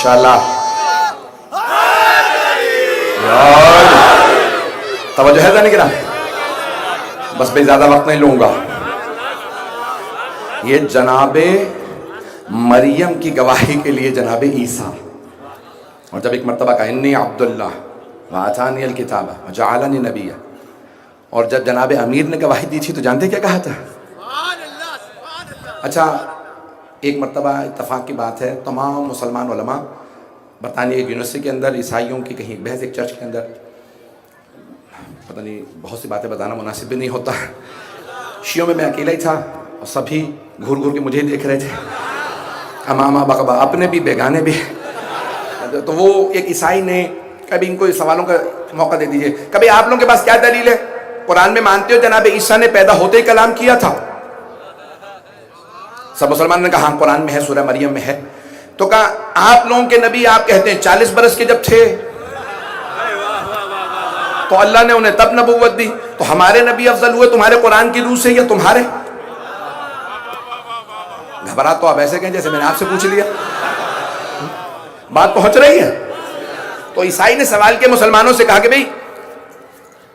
[SPEAKER 1] ماشاءاللہ. توجہ ہے ذہن کرام. بس بھائی زیادہ وقت نہیں لوں گا. یہ جناب مریم کی گواہی کے لیے جناب عیسیٰ، اور جب ایک مرتبہ کہا انی عبداللہ وآتانی الکتاب وجعلنی نبیا، اور جب جناب امیر نے گواہی دی تھی تو جانتے کیا کہا تھا؟ اچھا، ایک مرتبہ اتفاق کی بات ہے، تمام مسلمان علماء برطانیہ ایک یونیورسٹی کے اندر عیسائیوں کی کہیں بحث ایک چرچ کے اندر، پتہ نہیں بہت سی باتیں بتانا مناسب بھی نہیں ہوتا، شیعوں میں اکیلا ہی تھا اور سبھی گھور گھور کے مجھے ہی دیکھ رہے تھے، امامہ بغبا، اپنے بھی بیگانے بھی. تو وہ ایک عیسائی نے کبھی ان کو سوالوں کا موقع دے دیجئے، کبھی آپ لوگوں کے پاس کیا دلیل ہے؟ قرآن میں مانتے ہو جناب عیسیٰ نے پیدا ہوتے ہی کلام کیا تھا؟ سب مسلمان نے کہا ہاں قرآن میں ہے، سورہ مریم میں ہے. تو کہا آپ لوگوں کے نبی آپ کہتے ہیں 40 برس کے جب تھے تو اللہ نے انہیں تب نبوت دی، تو ہمارے نبی افضل ہوئے تمہارے قرآن کی روح سے یا تمہارے؟ گھبرا تو آپ ایسے کہیں جیسے میں نے آپ سے پوچھ لیا. بات پہنچ رہی ہے؟ تو عیسائی نے سوال کیا مسلمانوں سے، کہا کہ بھئی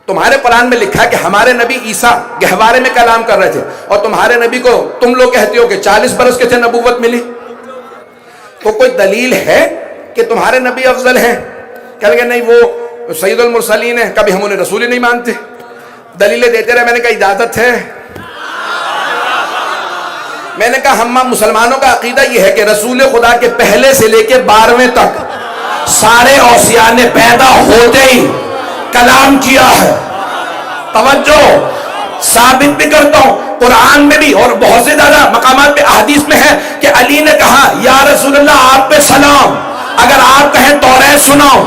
[SPEAKER 1] تمہارے قرآن میں لکھا ہے کہ ہمارے نبی عیسیٰ گہوارے میں کلام کر رہے تھے، اور تمہارے نبی کو تم لوگ کہتے ہو کہ 40 برس کے تھے نبوت ملی، تو کوئی دلیل ہے کہ تمہارے نبی افضل ہیں؟ کہہ لگے نہیں وہ سید المرسلین ہیں، کبھی ہم انہیں رسول ہی نہیں مانتے. دلیلیں دیتے رہے. میں نے کہا اجازت ہے؟ میں نے کہا ہم مسلمانوں کا عقیدہ یہ ہے کہ رسول خدا کے پہلے سے لے کے 12ویں تک سارے اوصیاء نے پیدا ہوتے ہی کلام کیا ہے. توجہ، ثابت بھی کرتا ہوں قرآن میں بھی اور بہت سے زیادہ مقامات پہ احادیث میں ہے کہ علی نے کہا یا رسول اللہ آپ پہ سلام، اگر آپ کہیں توریت سناؤ،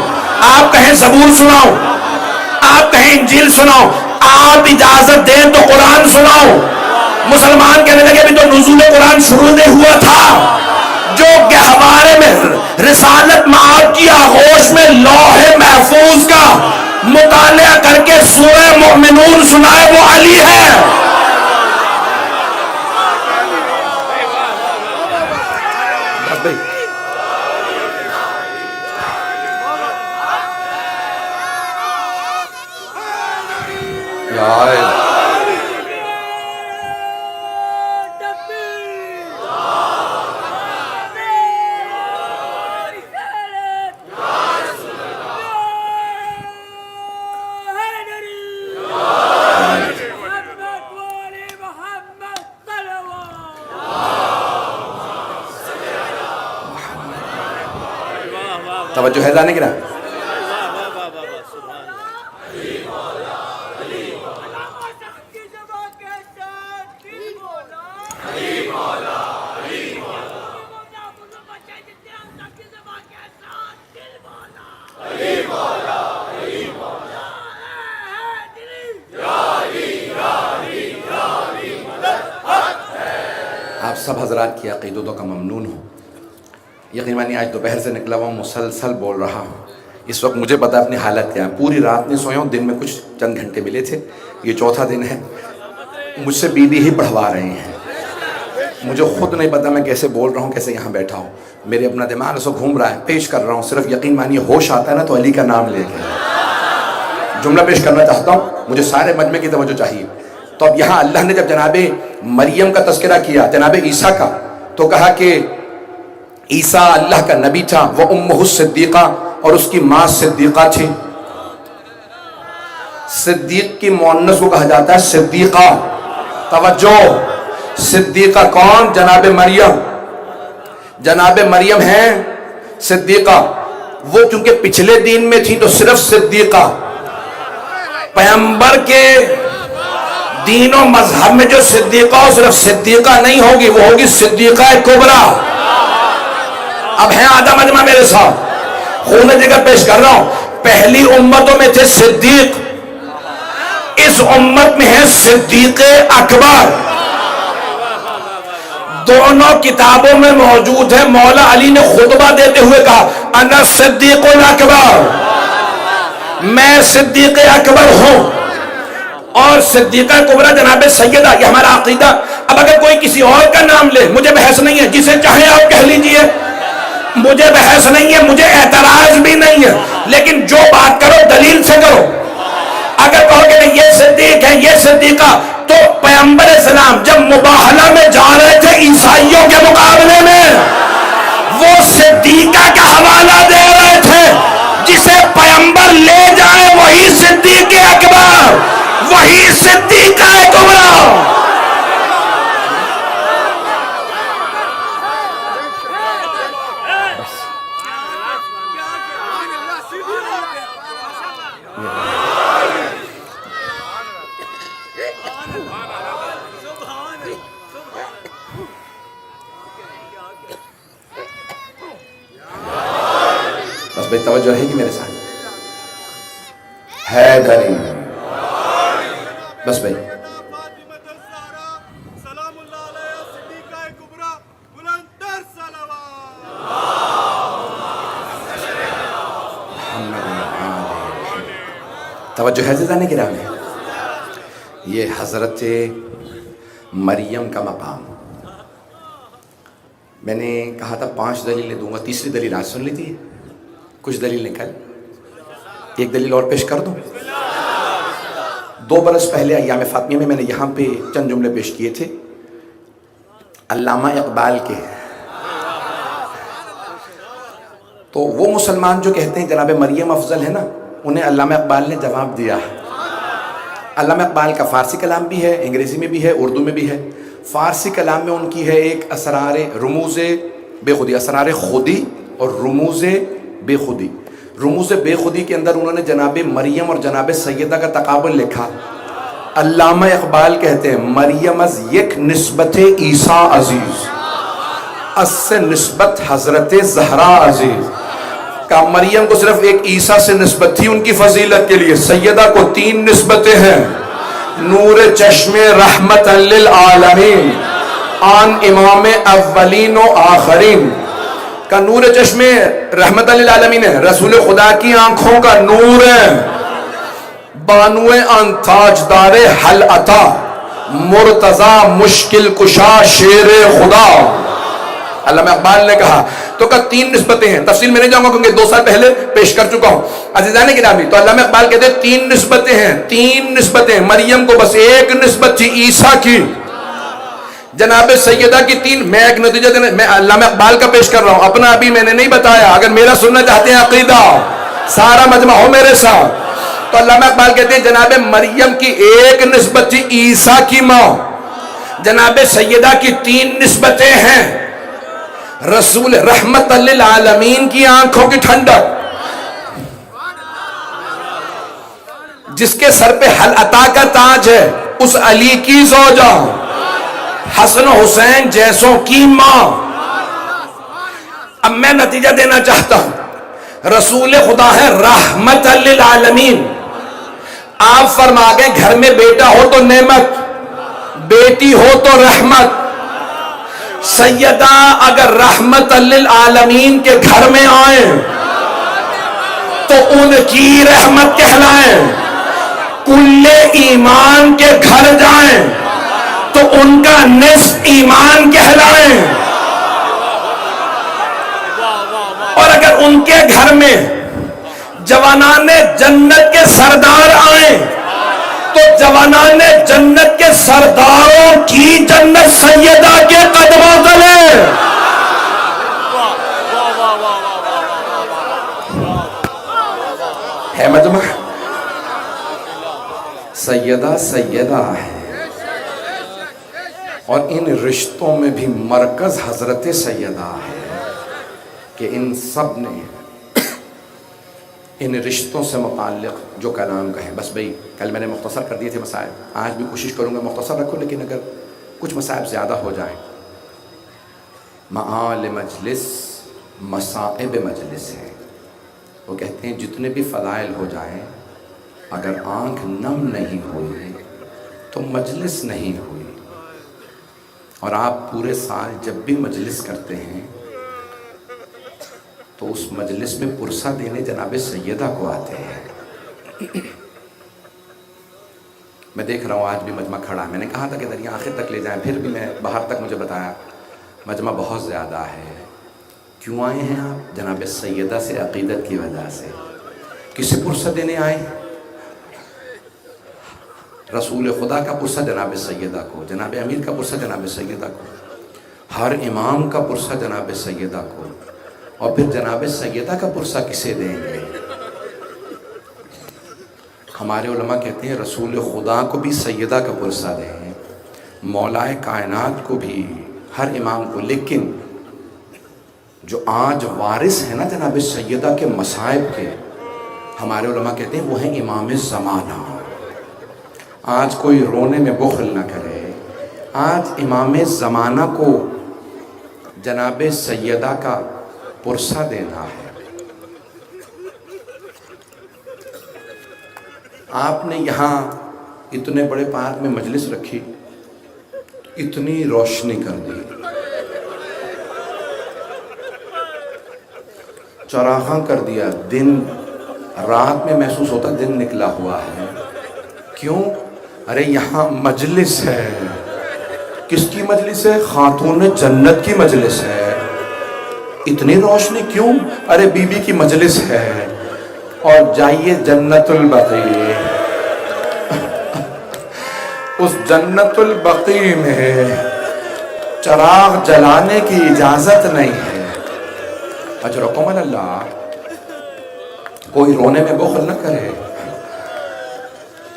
[SPEAKER 1] آپ کہیں زبور سناؤ، آپ کہیں انجیل سناؤ، آپ اجازت دیں تو قرآن سناؤ. مسلمان کہنے لگے بھی تو نزول قرآن شروع نہیں ہوا تھا؟ جو گہوارے میں رسالت معاد کی آغوش میں لوح محفوظ کا مطالعہ کر کے سورہ مومنون سنائے وہ علی ہے. توجہ ہے جانے کی نا. آپ سب حضرات کی عقیدتوں کا ممنون ہوں. یقین مانی آج دوپہر سے نکلا ہوا مسلسل بول رہا ہوں. اس وقت مجھے پتا اپنی حالت کیا ہے. پوری رات نہیں سویا ہوں، دن میں کچھ چند گھنٹے ملے تھے. یہ چوتھا دن ہے. مجھ سے بیوی ہی پڑھوا رہے ہیں. مجھے خود نہیں پتا میں کیسے بول رہا ہوں، کیسے یہاں بیٹھا ہوں. میرے اپنا دماغ اسے گھوم رہا ہے. پیش کر رہا ہوں صرف یقین مانی ہوش آتا ہے نا تو علی کا نام لے کے جملہ پیش کرنا چاہتا ہوں. مجھے سارے مجمع کی توجہ چاہیے. تو اب یہاں اللہ نے جب جناب مریم کا تذکرہ کیا، جناب عیسیٰ کا، تو کہا کہ عیسیٰ اللہ کا نبی تھا، وہ امہ صدیقہ، اور اس کی ماں صدیقہ تھی. صدیق کی مؤنث کو کہا جاتا ہے صدیقہ. توجہ، صدیقہ کون؟ جناب مریم. جناب مریم ہیں صدیقہ. وہ چونکہ پچھلے دین میں تھی تو صرف صدیقہ. پیغمبر کے دین و مذہب میں جو صدیقہ ہو صرف صدیقہ نہیں ہوگی، وہ ہوگی صدیقہ کبریٰ. اب ہیں آدھا مجمع میرے ساتھ، خون جگر پیش کر رہا ہوں. پہلی امتوں میں تھے صدیق، اس امت میں ہے صدیق اکبر. دونوں کتابوں میں موجود ہے. مولا علی نے خطبہ دیتے ہوئے کہا انا صدیق اکبر، میں صدیق اکبر ہوں. اور صدیقہ کبریٰ جناب سیدہ، یہ ہمارا عقیدہ. اب اگر کوئی کسی اور کا نام لے مجھے بحث نہیں ہے، جسے چاہے آپ کہہ لیجئے. مجھے بحث نہیں ہے، مجھے اعتراض بھی نہیں ہے، لیکن جو بات کرو دلیل سے کرو۔ اگر کہو کہ نہیں یہ صدیق ہے یہ صدیقہ، تو پیغمبر اسلام جب مباہلہ میں جا رہے تھے عیسائیوں کے مقابلے میں، وہ صدیقہ کا حوالہ دے رہے تھے، جسے پیغمبر لے جائے وہی صدیق اکبر، وہی صدیقہ کبریٰ۔ بس بھائی توجہ رہے گی میرے ساتھ، حیدری، بس بھائی
[SPEAKER 3] سلام اللہ علیہ صدیقہ کبریٰ بلندر صلوات۔
[SPEAKER 1] توجہ ہے زیادہ نہیں گرام ہے۔ یہ حضرت مریم کا مقام، میں نے کہا تھا 5 دلیلیں دوں گا، تیسری دلیل آج سن لی تھی، کچھ دلیل نکل، ایک دلیل اور پیش کر دوں۔ 2 برس پہلے ایام فاطمیہ میں نے یہاں پہ چند جملے پیش کیے تھے علامہ اقبال کے، تو وہ مسلمان جو کہتے ہیں جناب مریم افضل ہے نا، انہیں علامہ اقبال نے جواب دیا۔ علامہ اقبال کا فارسی کلام بھی ہے، انگریزی میں بھی ہے، اردو میں بھی ہے۔ فارسی کلام میں ان کی ہے ایک اسرار رموز بے خودی، اسرار خودی اور رموز بے خودی۔ رموز بے خودی کے اندر انہوں نے جناب مریم اور جناب سیدہ کا تقابل لکھا۔ علامہ اقبال کہتے ہیں مریم از یک نسبت عیسیٰ عزیز، از سے نسبت حضرت زہرا عزیز۔ کہ مریم کو صرف ایک عیسیٰ سے نسبت تھی ان کی فضیلت کے لیے، سیدہ کو 3 نسبتیں ہیں، نور چشم رحمت للعالمین، آن امام اولین و آخرین۔ کا نور چشم رحمت للعالمین ہے، رسول خدا کی آنکھوں کا نور ہے، بانوے ان تاجدار حل عطا، مرتضی مشکل کشا شیر خدا۔ علامہ اقبال نے کہا، تو کہ 3 نسبتیں ہیں، تفصیل میں نہیں جاؤں گا کیونکہ 2 سال پہلے پیش کر چکا ہوں عزیزان گرامی۔ تو علامہ اقبال کہتے ہیں 3 نسبتیں ہیں، 3 نسبتیں، مریم کو بس ایک نسبت تھی عیسیٰ کی، جناب سیدہ کی 3۔ میں ایک نتیجہ دینے، میں علامہ اقبال کا پیش کر رہا ہوں، اپنا ابھی میں نے نہیں بتایا، اگر میرا سننا چاہتے ہیں عقیدہ سارا مجمع ہو میرے ساتھ۔ تو علامہ اقبال کہتے ہیں جناب مریم کی ایک نسبت تھی عیسیٰ کی ماں، جناب سیدہ کی 3 نسبتیں ہیں، رسول رحمت للعالمین کی آنکھوں کی ٹھنڈک، جس کے سر پہ حل عطا کا تاج ہے، اس علی کی زوجہ، حسن و حسین جیسوں کی ماں۔ اب میں نتیجہ دینا چاہتا ہوں، رسول خدا ہے رحمت للعالمین۔ آپ فرما گئے گھر میں بیٹا ہو تو نعمت، بیٹی ہو تو رحمت۔ سیدہ اگر رحمت للعالمین کے گھر میں آئیں تو ان کی رحمت کہلائیں، کل ایمان کے گھر جائیں تو ان کا نصف ایمان کہلائیں، اور اگر ان کے گھر میں جوانان جنت کے سردار آئیں تو جوانان جنت کے سرداروں کی جنت سیدہ کے قدموں تلے۔ ہے مجمع، سیدہ سیدہ ہے، اور ان رشتوں میں بھی مرکز حضرت سیدہ ہے، کہ ان سب نے ان رشتوں سے متعلق جو کلام کہیں۔ بس بھئی کل میں نے مختصر کر دیے تھے مسائل، آج بھی کوشش کروں گا مختصر رکھوں، لیکن اگر کچھ مسائل زیادہ ہو جائیں۔ معال مجلس مصائب مجلس ہے، وہ کہتے ہیں جتنے بھی فضائل ہو جائیں، اگر آنکھ نم نہیں ہوئی تو مجلس نہیں ہوئی۔ اور آپ پورے سال جب بھی مجلس کرتے ہیں تو اس مجلس میں پرسہ دینے جناب سیدہ کو آتے ہیں۔ میں دیکھ رہا ہوں آج بھی مجمع کھڑا ہے، میں نے کہا تھا کہ دریا آخر تک لے جائیں، پھر بھی میں باہر تک مجھے بتایا مجمع بہت زیادہ ہے، کیوں آئے ہیں آپ؟ جناب سیدہ سے عقیدت کی وجہ سے. کسے پرسہ دینے آئے ہیں؟ رسول خدا کا پرسہ جناب سیدہ کو، جناب امیر کا پرسہ جناب سیدہ کو، ہر امام کا پرسہ جناب سیدہ کو، اور پھر جناب سیدہ کا پرسہ کسے دیں گے؟ ہمارے علماء کہتے ہیں رسول خدا کو بھی سیدہ کا پرسہ دیں، مولائے کائنات کو بھی، ہر امام کو. لیکن جو آج وارث ہیں نا جناب سیدہ کے مصائب کے، ہمارے علماء کہتے ہیں وہ ہیں امام زمانہ. آج کوئی رونے میں بخل نہ کرے، آج امام زمانہ کو جناب سیدہ کا پرسہ دینا ہے. آپ نے یہاں اتنے بڑے پارک میں مجلس رکھی، اتنی روشنی کر دی، چراغاں کر دیا، دن رات میں محسوس ہوتا دن نکلا ہوا ہے. کیوں؟ ارے یہاں مجلس ہے. کس کی مجلس ہے؟ خاتون جنت کی مجلس ہے. اتنی روشنی کیوں؟ ارے بی بی کی مجلس ہے. اور جائیے جنت البقیع، اس جنت البقیع میں چراغ جلانے کی اجازت نہیں ہے. اجرکم اللہ. کوئی رونے میں بخل نہ کرے.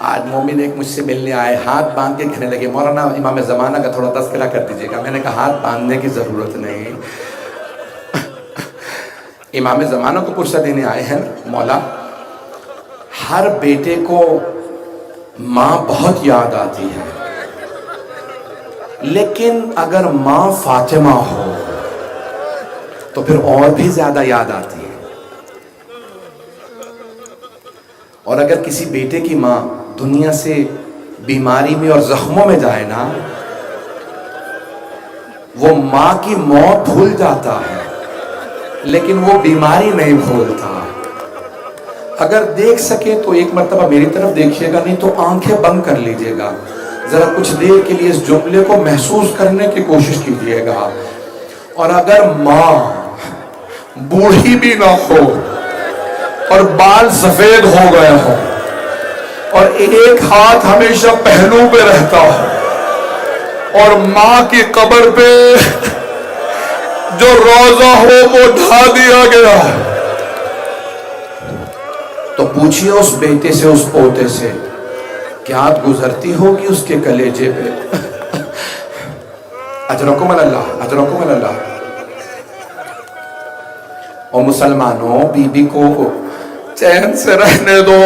[SPEAKER 1] آج مومن ایک مجھ سے ملنے آئے، ہاتھ باندھ کے کہنے لگے مولانا امام زمانہ کا تھوڑا تذکرہ کر دیجیے گا. میں نے کہا ہاتھ باندھنے کی ضرورت نہیں، امام زمانہ کو پرسہ دینے آئے ہیں. مولا ہر بیٹے کو ماں بہت یاد آتی ہے، لیکن اگر ماں فاطمہ ہو تو پھر اور بھی زیادہ یاد آتی ہے. اور اگر کسی بیٹے کی ماں دنیا سے بیماری میں اور زخموں میں جائے نا، وہ ماں کی موت بھول جاتا ہے لیکن وہ بیماری نہیں بھولتا. اگر دیکھ سکے تو ایک مرتبہ میری طرف دیکھیے گا، نہیں تو آنکھیں بند کر لیجئے گا، ذرا کچھ دیر کے لیے اس جملے کو محسوس کرنے کی کوشش کیجئے گا. اور اگر ماں بوڑھی بھی نہ ہو اور بال سفید ہو گئے ہو اور ایک ہاتھ ہمیشہ پہلو پہ رہتا ہو اور ماں کی قبر پہ جو روزہ ہو وہ ڈھا دیا گیا، تو پوچھئے اس بیٹے سے، اس پوتے سے، کیا گزرتی ہوگی اس کے کلیجے پہ؟ اجرکم اللہ، اجرکم اللہ. اور مسلمانوں، بی بی کو چین سے رہنے دو.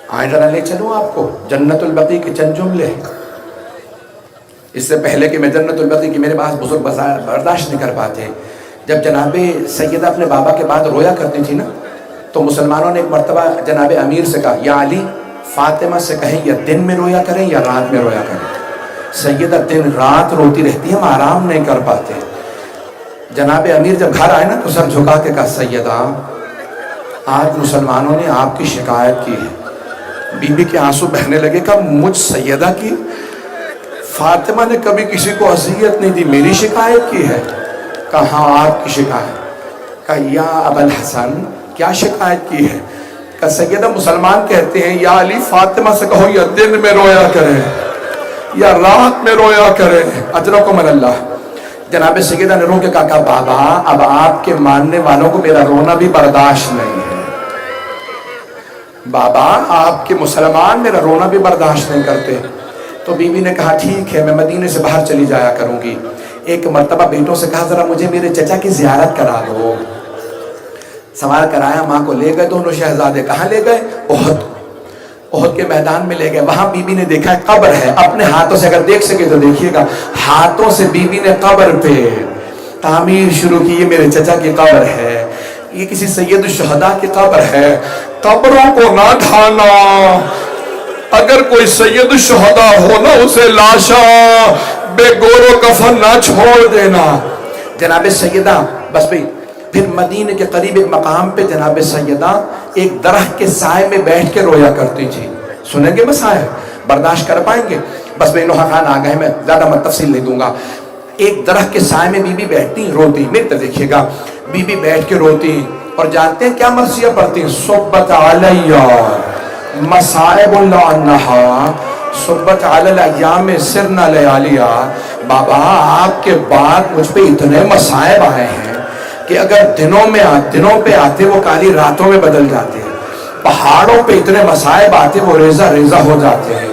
[SPEAKER 1] آئیں ذرا لے چلوں آپ کو جنت البقیع کے چند جملے. اس سے پہلے کہ میں جنت البقیع کی، میرے پاس بزرگ برداشت نہیں کر پاتے. جب جناب سیدہ اپنے بابا کے بعد رویا کرتی تھی نا، تو مسلمانوں نے ایک مرتبہ جناب امیر سے کہا یا علی، فاطمہ سے کہیں یا دن میں رویا کریں یا رات میں رویا کریں. سیدہ دن رات روتی رہتی ہے، ہم آرام نہیں کر پاتے. جناب امیر جب گھر آئے نا تو سر جھکا کے کہا سیدہ آج مسلمانوں نے آپ کی شکایت کی ہے. بی بی کے آنسو بہنے لگے. کہا مجھ سیدہ کی؟ فاطمہ نے کبھی کسی کو اذیت نہیں دی، میری شکایت کی ہے. کہا ہاں آپ کی شکایت. کہا یا ابا الحسن کیا شکایت کی ہے؟ کہا سیدہ مسلمان کہتے ہیں یا علی فاطمہ سے کہو یا دن میں رویا کریں یا رات میں رویا کریں. اجرکم اللہ. جناب سیدہ نے رو کے کہا بابا اب آپ کے ماننے والوں کو میرا رونا بھی برداشت نہیں ہے. بابا آپ کے مسلمان میرا رونا بھی برداشت نہیں کرتے. تو بی بی نے کہا ٹھیک ہے میں مدینے سے باہر چلی جایا کروں گی. ایک مرتبہ بیٹوں سے کہا ذرا مجھے میرے چچا کی زیارت کرا دو. سوار کرایا، ماں کو لے گئے. دونوں شہزادے کہاں لے گئے؟ احد کے میدان میں لے گئے. وہاں بی بی نے دیکھا قبر ہے. اپنے ہاتھوں سے اگر دیکھ سکے تو دیکھیے گا، ہاتھوں سے بی بی نے قبر پہ تعمیر شروع کی. یہ میرے چچا کی قبر ہے، یہ کسی سید الشہداء کی قبر ہے. قبروں کو نہ ڈھانا. اگر کوئی سید الشہداء ہو نا، اسے لاشا بے گور و کفن نہ چھوڑ دینا. جناب سیدہ بس بھئی پھر مدینے کے قریب ایک مقام پہ جناب سیدہ ایک درخت کے سائے میں بیٹھ کے رویا کرتی تھی. سنیں گے مسائل؟ برداشت کر پائیں گے؟ بس بے نوحہ خان آ گئے، میں زیادہ تفصیل نہیں دوں گا. ایک درخت کے سائے میں بی بی بیٹھتی روتی، میری طرف دیکھیے گا، بی بی بیٹھ کے روتی اور جانتے ہیں کیا مرثیہ پڑھتی ہیں؟ صبت علیہ مصائب لعنہا صبت علی الایام سرنا لیالیا، بابا آپ کے بعد مجھ پہ اتنے مصائب آئے ہیں کہ اگر دنوں پہ آتے وہ کالی راتوں میں بدل جاتے ہیں، پہاڑوں پہ اتنے مصائب آتے وہ ریزہ ریزہ ہو جاتے ہیں،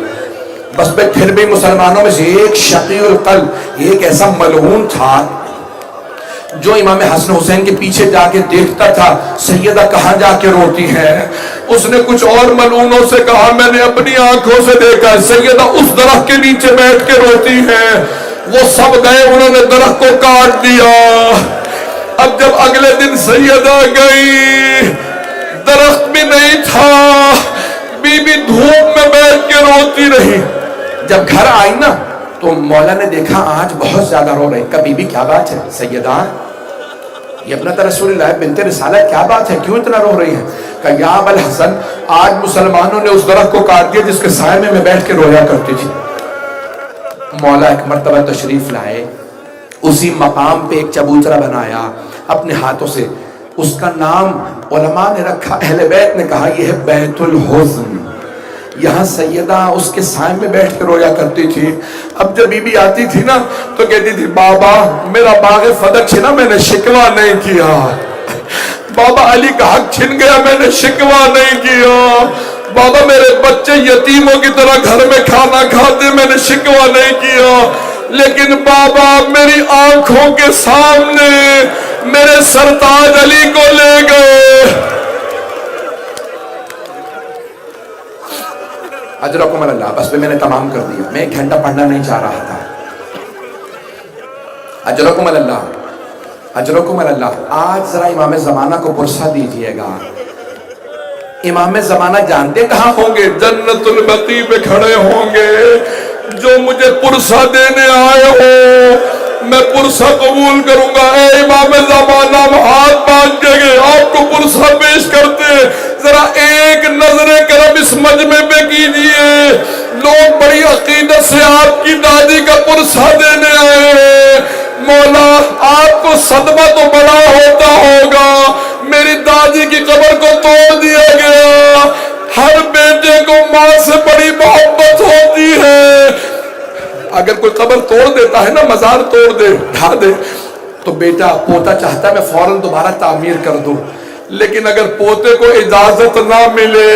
[SPEAKER 1] بس پھر بھی مسلمانوں میں سے ایک شقی القلب، ایک ایسا ملعون تھا جو امام حسن حسین کے پیچھے جا کے دیکھتا تھا سیدہ کہاں جا کے روتی ہے، اس نے کچھ اور ملعونوں سے کہا میں نے اپنی آنکھوں سے دیکھا سیدہ اس درخت کے نیچے بیٹھ کے روتی ہے، وہ سب گئے انہوں نے درخت کو کاٹ دیا۔ اب جب اگلے دن سیدہ گئی درخت بھی نہیں تھا، بی بی دھوپ میں بیٹھ کے روتی رہی۔ جب گھر آئی نا تو مولا نے دیکھا آج بہت زیادہ رو رہے، کبھی بھی کیا بات ہے سیدہ، یہ ابنت رسول اللہ بنت رسالت کیا بات ہے، کیوں اتنا رو رہی ہے؟ کہا یا ابا الحسن آج مسلمانوں نے اس درخت کو کاٹ دیا جس کے سائے میں بیٹھ کے رویا کرتی تھی۔ مولا ایک مرتبہ تشریف لائے، اسی مقام پہ ایک چبوترا بنایا اپنے ہاتھوں سے، اس کا نام علماء نے رکھا، اہل بیت نے کہا یہ ہے بیت الحزن، یہاں سیدہ اس کے سائے میں بیٹھ کے رویا کرتی تھی۔ اب جب بی بی آتی تھی نا تو کہتی تھی بابا میرا باغ فدق چھنا میں نے شکوہ نہیں کیا، بابا علی کا حق چھن گیا میں نے شکوہ نہیں کیا، بابا میرے بچے یتیموں کی طرح گھر میں کھانا کھاتے میں نے شکوہ نہیں کیا، لیکن بابا میری آنکھوں کے سامنے میرے سرتاج علی کو لے گئے۔ اجرکم اللہ، بس میں نے تمام کر دیا، میں 1 گھنٹہ پڑھنا نہیں چاہ رہا تھا۔ اجرکم اللہ، اجرکم اللہ۔ آج ذرا امام زمانہ کو پرسہ دیجئے گا، امام زمانہ جانتے کہاں ہوں گے؟ جنت البقیع پہ کھڑے ہوں گے۔ جو مجھے پرسہ دینے آئے ہو میں پرسہ قبول کروں گا۔ اے امام زمانہ ہم ہاتھ باندھیں گے آپ کو پرسہ پیش کرتے، ذرا ایک نظر کرم اس مجمع پہ کیجئے، لوگ بڑی عقیدت سے آپ کی دادی کا پرسہ دینے آئے ہیں۔ مولا آپ کو صدمہ تو بڑا ہوتا ہوگا، میری دادی کی قبر کو توڑ دیا گیا، ہر بیٹے کو ماں سے بڑی محبت ہوتی ہے، اگر کوئی قبر توڑ دیتا ہے نا، مزار توڑ دے ڈھا دے تو بیٹا پوتا چاہتا ہے میں فوراً دوبارہ تعمیر کر دوں، لیکن اگر پوتے کو اجازت نہ ملے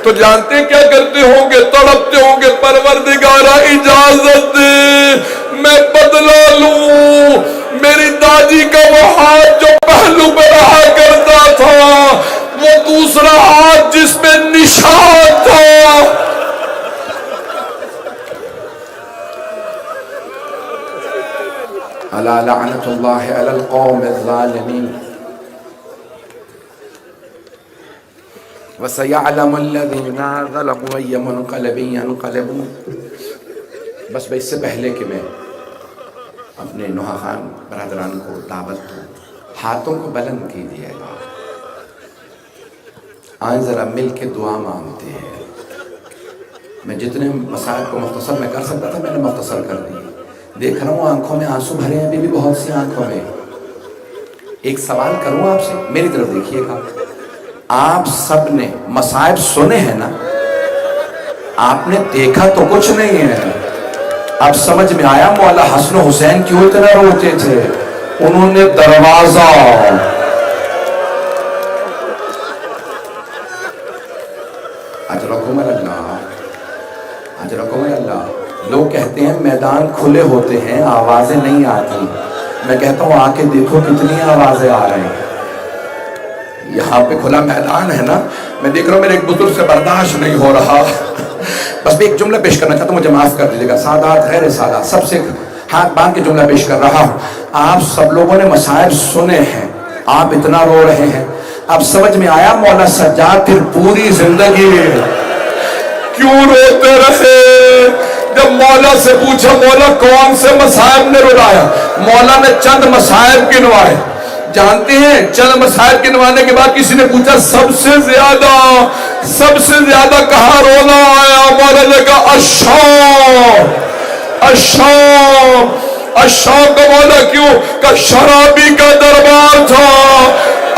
[SPEAKER 1] تو جانتے ہیں کیا کرتے ہوں گے؟ تڑپتے ہوں گے پروردگارہ اجازت دے میں بدلہ لوں، میری دادی کا وہ ہاتھ جو پہلو پہ رہا کرتا تھا وہ دوسرا ہاتھ جس پہ نشان تھا۔ الا لعنت اللہ علی القوم الظالمین وَسَيَعْلَمُ الَّذِينَ ظَلَمُوا أَيَّ مُنْقَلَبٍ يَنْقَلِبُونَ۔ بس اس سے پہلے کہ میں اپنے نوحہ خان برادران کو دعوت دوں، ہاتھوں کو بلند کیجیے گا، آئیں ذرا مل کے دعا مانگتے ہیں۔ میں جتنے مسائل کو مختصر میں کر سکتا تھا میں نے مختصر کر دی، دیکھ رہا ہوں آنکھوں میں آنسو بھرے ہیں، ابھی بھی بہت سی آنکھوں میں۔ ایک سوال کروں آپ سے، میری طرف دیکھیے گا، آپ سب نے مصائب سنے ہیں نا، آپ نے دیکھا تو کچھ نہیں ہے، اب سمجھ میں آیا مولا حسن حسین کیوں اتنا روتے تھے؟ انہوں نے دروازہ اجرکم اللہ، اجرکم اللہ۔ لوگ کہتے ہیں میدان کھلے ہوتے ہیں آوازیں نہیں آتی، میں کہتا ہوں آ کے دیکھو کتنی آوازیں آ رہی ہیں۔ یہاں پہ کھلا میدان ہے نا، میں دیکھ رہا ہوں میرے ایک بزرگ سے برداشت نہیں ہو رہا، بس میں ایک جملہ پیش کرنا چاہتا ہوں، مجھے معاف کر دیجیے گا، سادات غیر سادات سب سے ہاتھ باندھ کے جملہ پیش کر رہا ہوں۔ آپ سب لوگوں نے مصائب سنے ہیں، آپ اتنا رو رہے ہیں، اب سمجھ میں آیا مولا سجاد پھر پوری زندگی کیوں روتے رہے؟ جب مولا سے پوچھا مولا کون سے مصائب نے رلایا، مولا نے چند مصائب گنوائے، جانتے ہیں چند مصائب گنوانے کے بعد کسی نے پوچھا سب سے زیادہ کہاں رونا آیا؟ مولا نے کہا الشام، الشام، اشاق کا مولا کیوں کہ شرابی کا دربار تھا،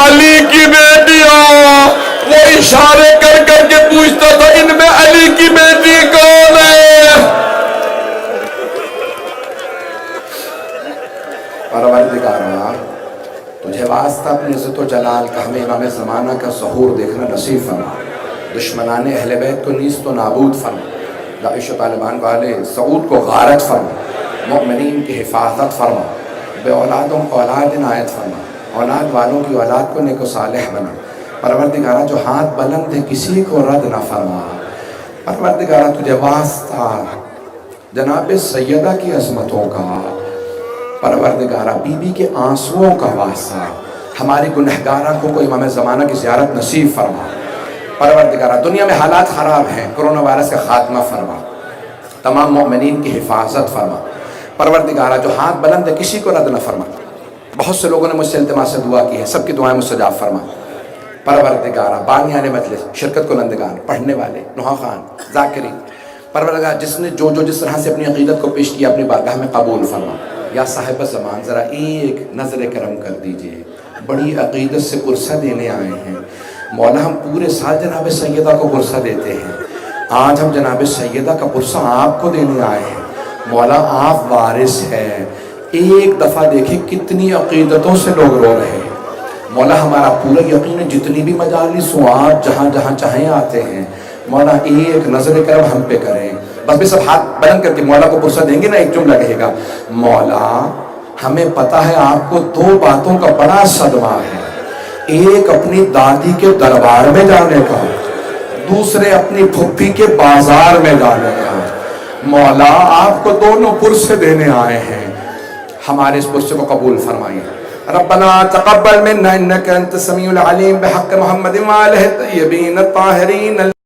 [SPEAKER 1] علی کی بیٹیاں، وہ اشارے کر کر کے پوچھتا تھا ان میں علی کی بیٹی کون ہے؟ پروردگارا تجھے واسطہ اپنی عزت و جلال کا ہمیں امام زمانہ کا ظہور دیکھنا نصیب فرما، دشمنان اہل بیت کو نیست و نابود فرما، داعش و طالبان والے سعود کو غارت فرما، مؤمنین کی حفاظت فرما، بے اولادوں کو اولاد عنایت فرما، اولاد والوں کی اولاد کو نیک و صالح بنا۔ پروردگارہ جو ہاتھ بلند ہے کسی کو رد نہ فرما۔ پروردگارہ تجھے واسطہ جناب سیدہ کی عظمتوں کا، پروردگارہ بی بی کے آنسوؤں کا واسطہ ہماری گنہگارہ کو کوئی امام زمانہ کی زیارت نصیب فرما۔ پروردگارہ دنیا میں حالات خراب ہیں، کرونا وائرس کا خاتمہ فرما، تمام مومنین کی حفاظت فرما۔ پروردگارہ جو ہاتھ بلند ہے کسی کو رد نہ فرما۔ بہت سے لوگوں نے مجھ سے التماس سے دعا کی ہے، سب کی دعائیں مستجاب فرما۔ پروردگارہ بانیان مجلس، شرکت کنندگان، پڑھنے والے، نوحہ خان، ذاکرین، پروردگار جس نے جو جس طرح سے اپنی عقیدت کو پیش کیا اپنی بارگاہ میں قبول فرما۔ یا صاحب زمان ذرا ایک نظر کرم کر دیجئے، بڑی عقیدت سے پرسہ دینے آئے ہیں مولا، ہم پورے سال جناب سیدہ کو پرسہ دیتے ہیں، آج ہم جناب سیدہ کا پرسہ آپ کو دینے آئے ہیں مولا، آپ وارث ہیں، ایک دفعہ دیکھیں کتنی عقیدتوں سے لوگ رو رہے ہیں مولا، ہمارا پورا یقین ہے جتنی بھی مجالس ہوں آپ جہاں جہاں چاہیں آتے ہیں مولا، ایک نظر کرم ہم پہ کریں، بس بھی سب ہاتھ بلند کر کے مولا کو پرسہ دیں گے نا، ایک جملہ کہے گا مولا ہمیں پتا ہے آپ کو دو باتوں کا بڑا صدمہ ہے، ایک اپنی دادی کے دربار میں جانے کا، دوسرے اپنی پھپھی کے بازار میں جانے کا، مولا آپ کو دونوں پرسے دینے آئے ہیں، ہمارے اس پرسے کو قبول فرمائیے۔ ربنا تقبل منا انك انت السميع العليم بحق محمد وآله الطيبين الطاهرين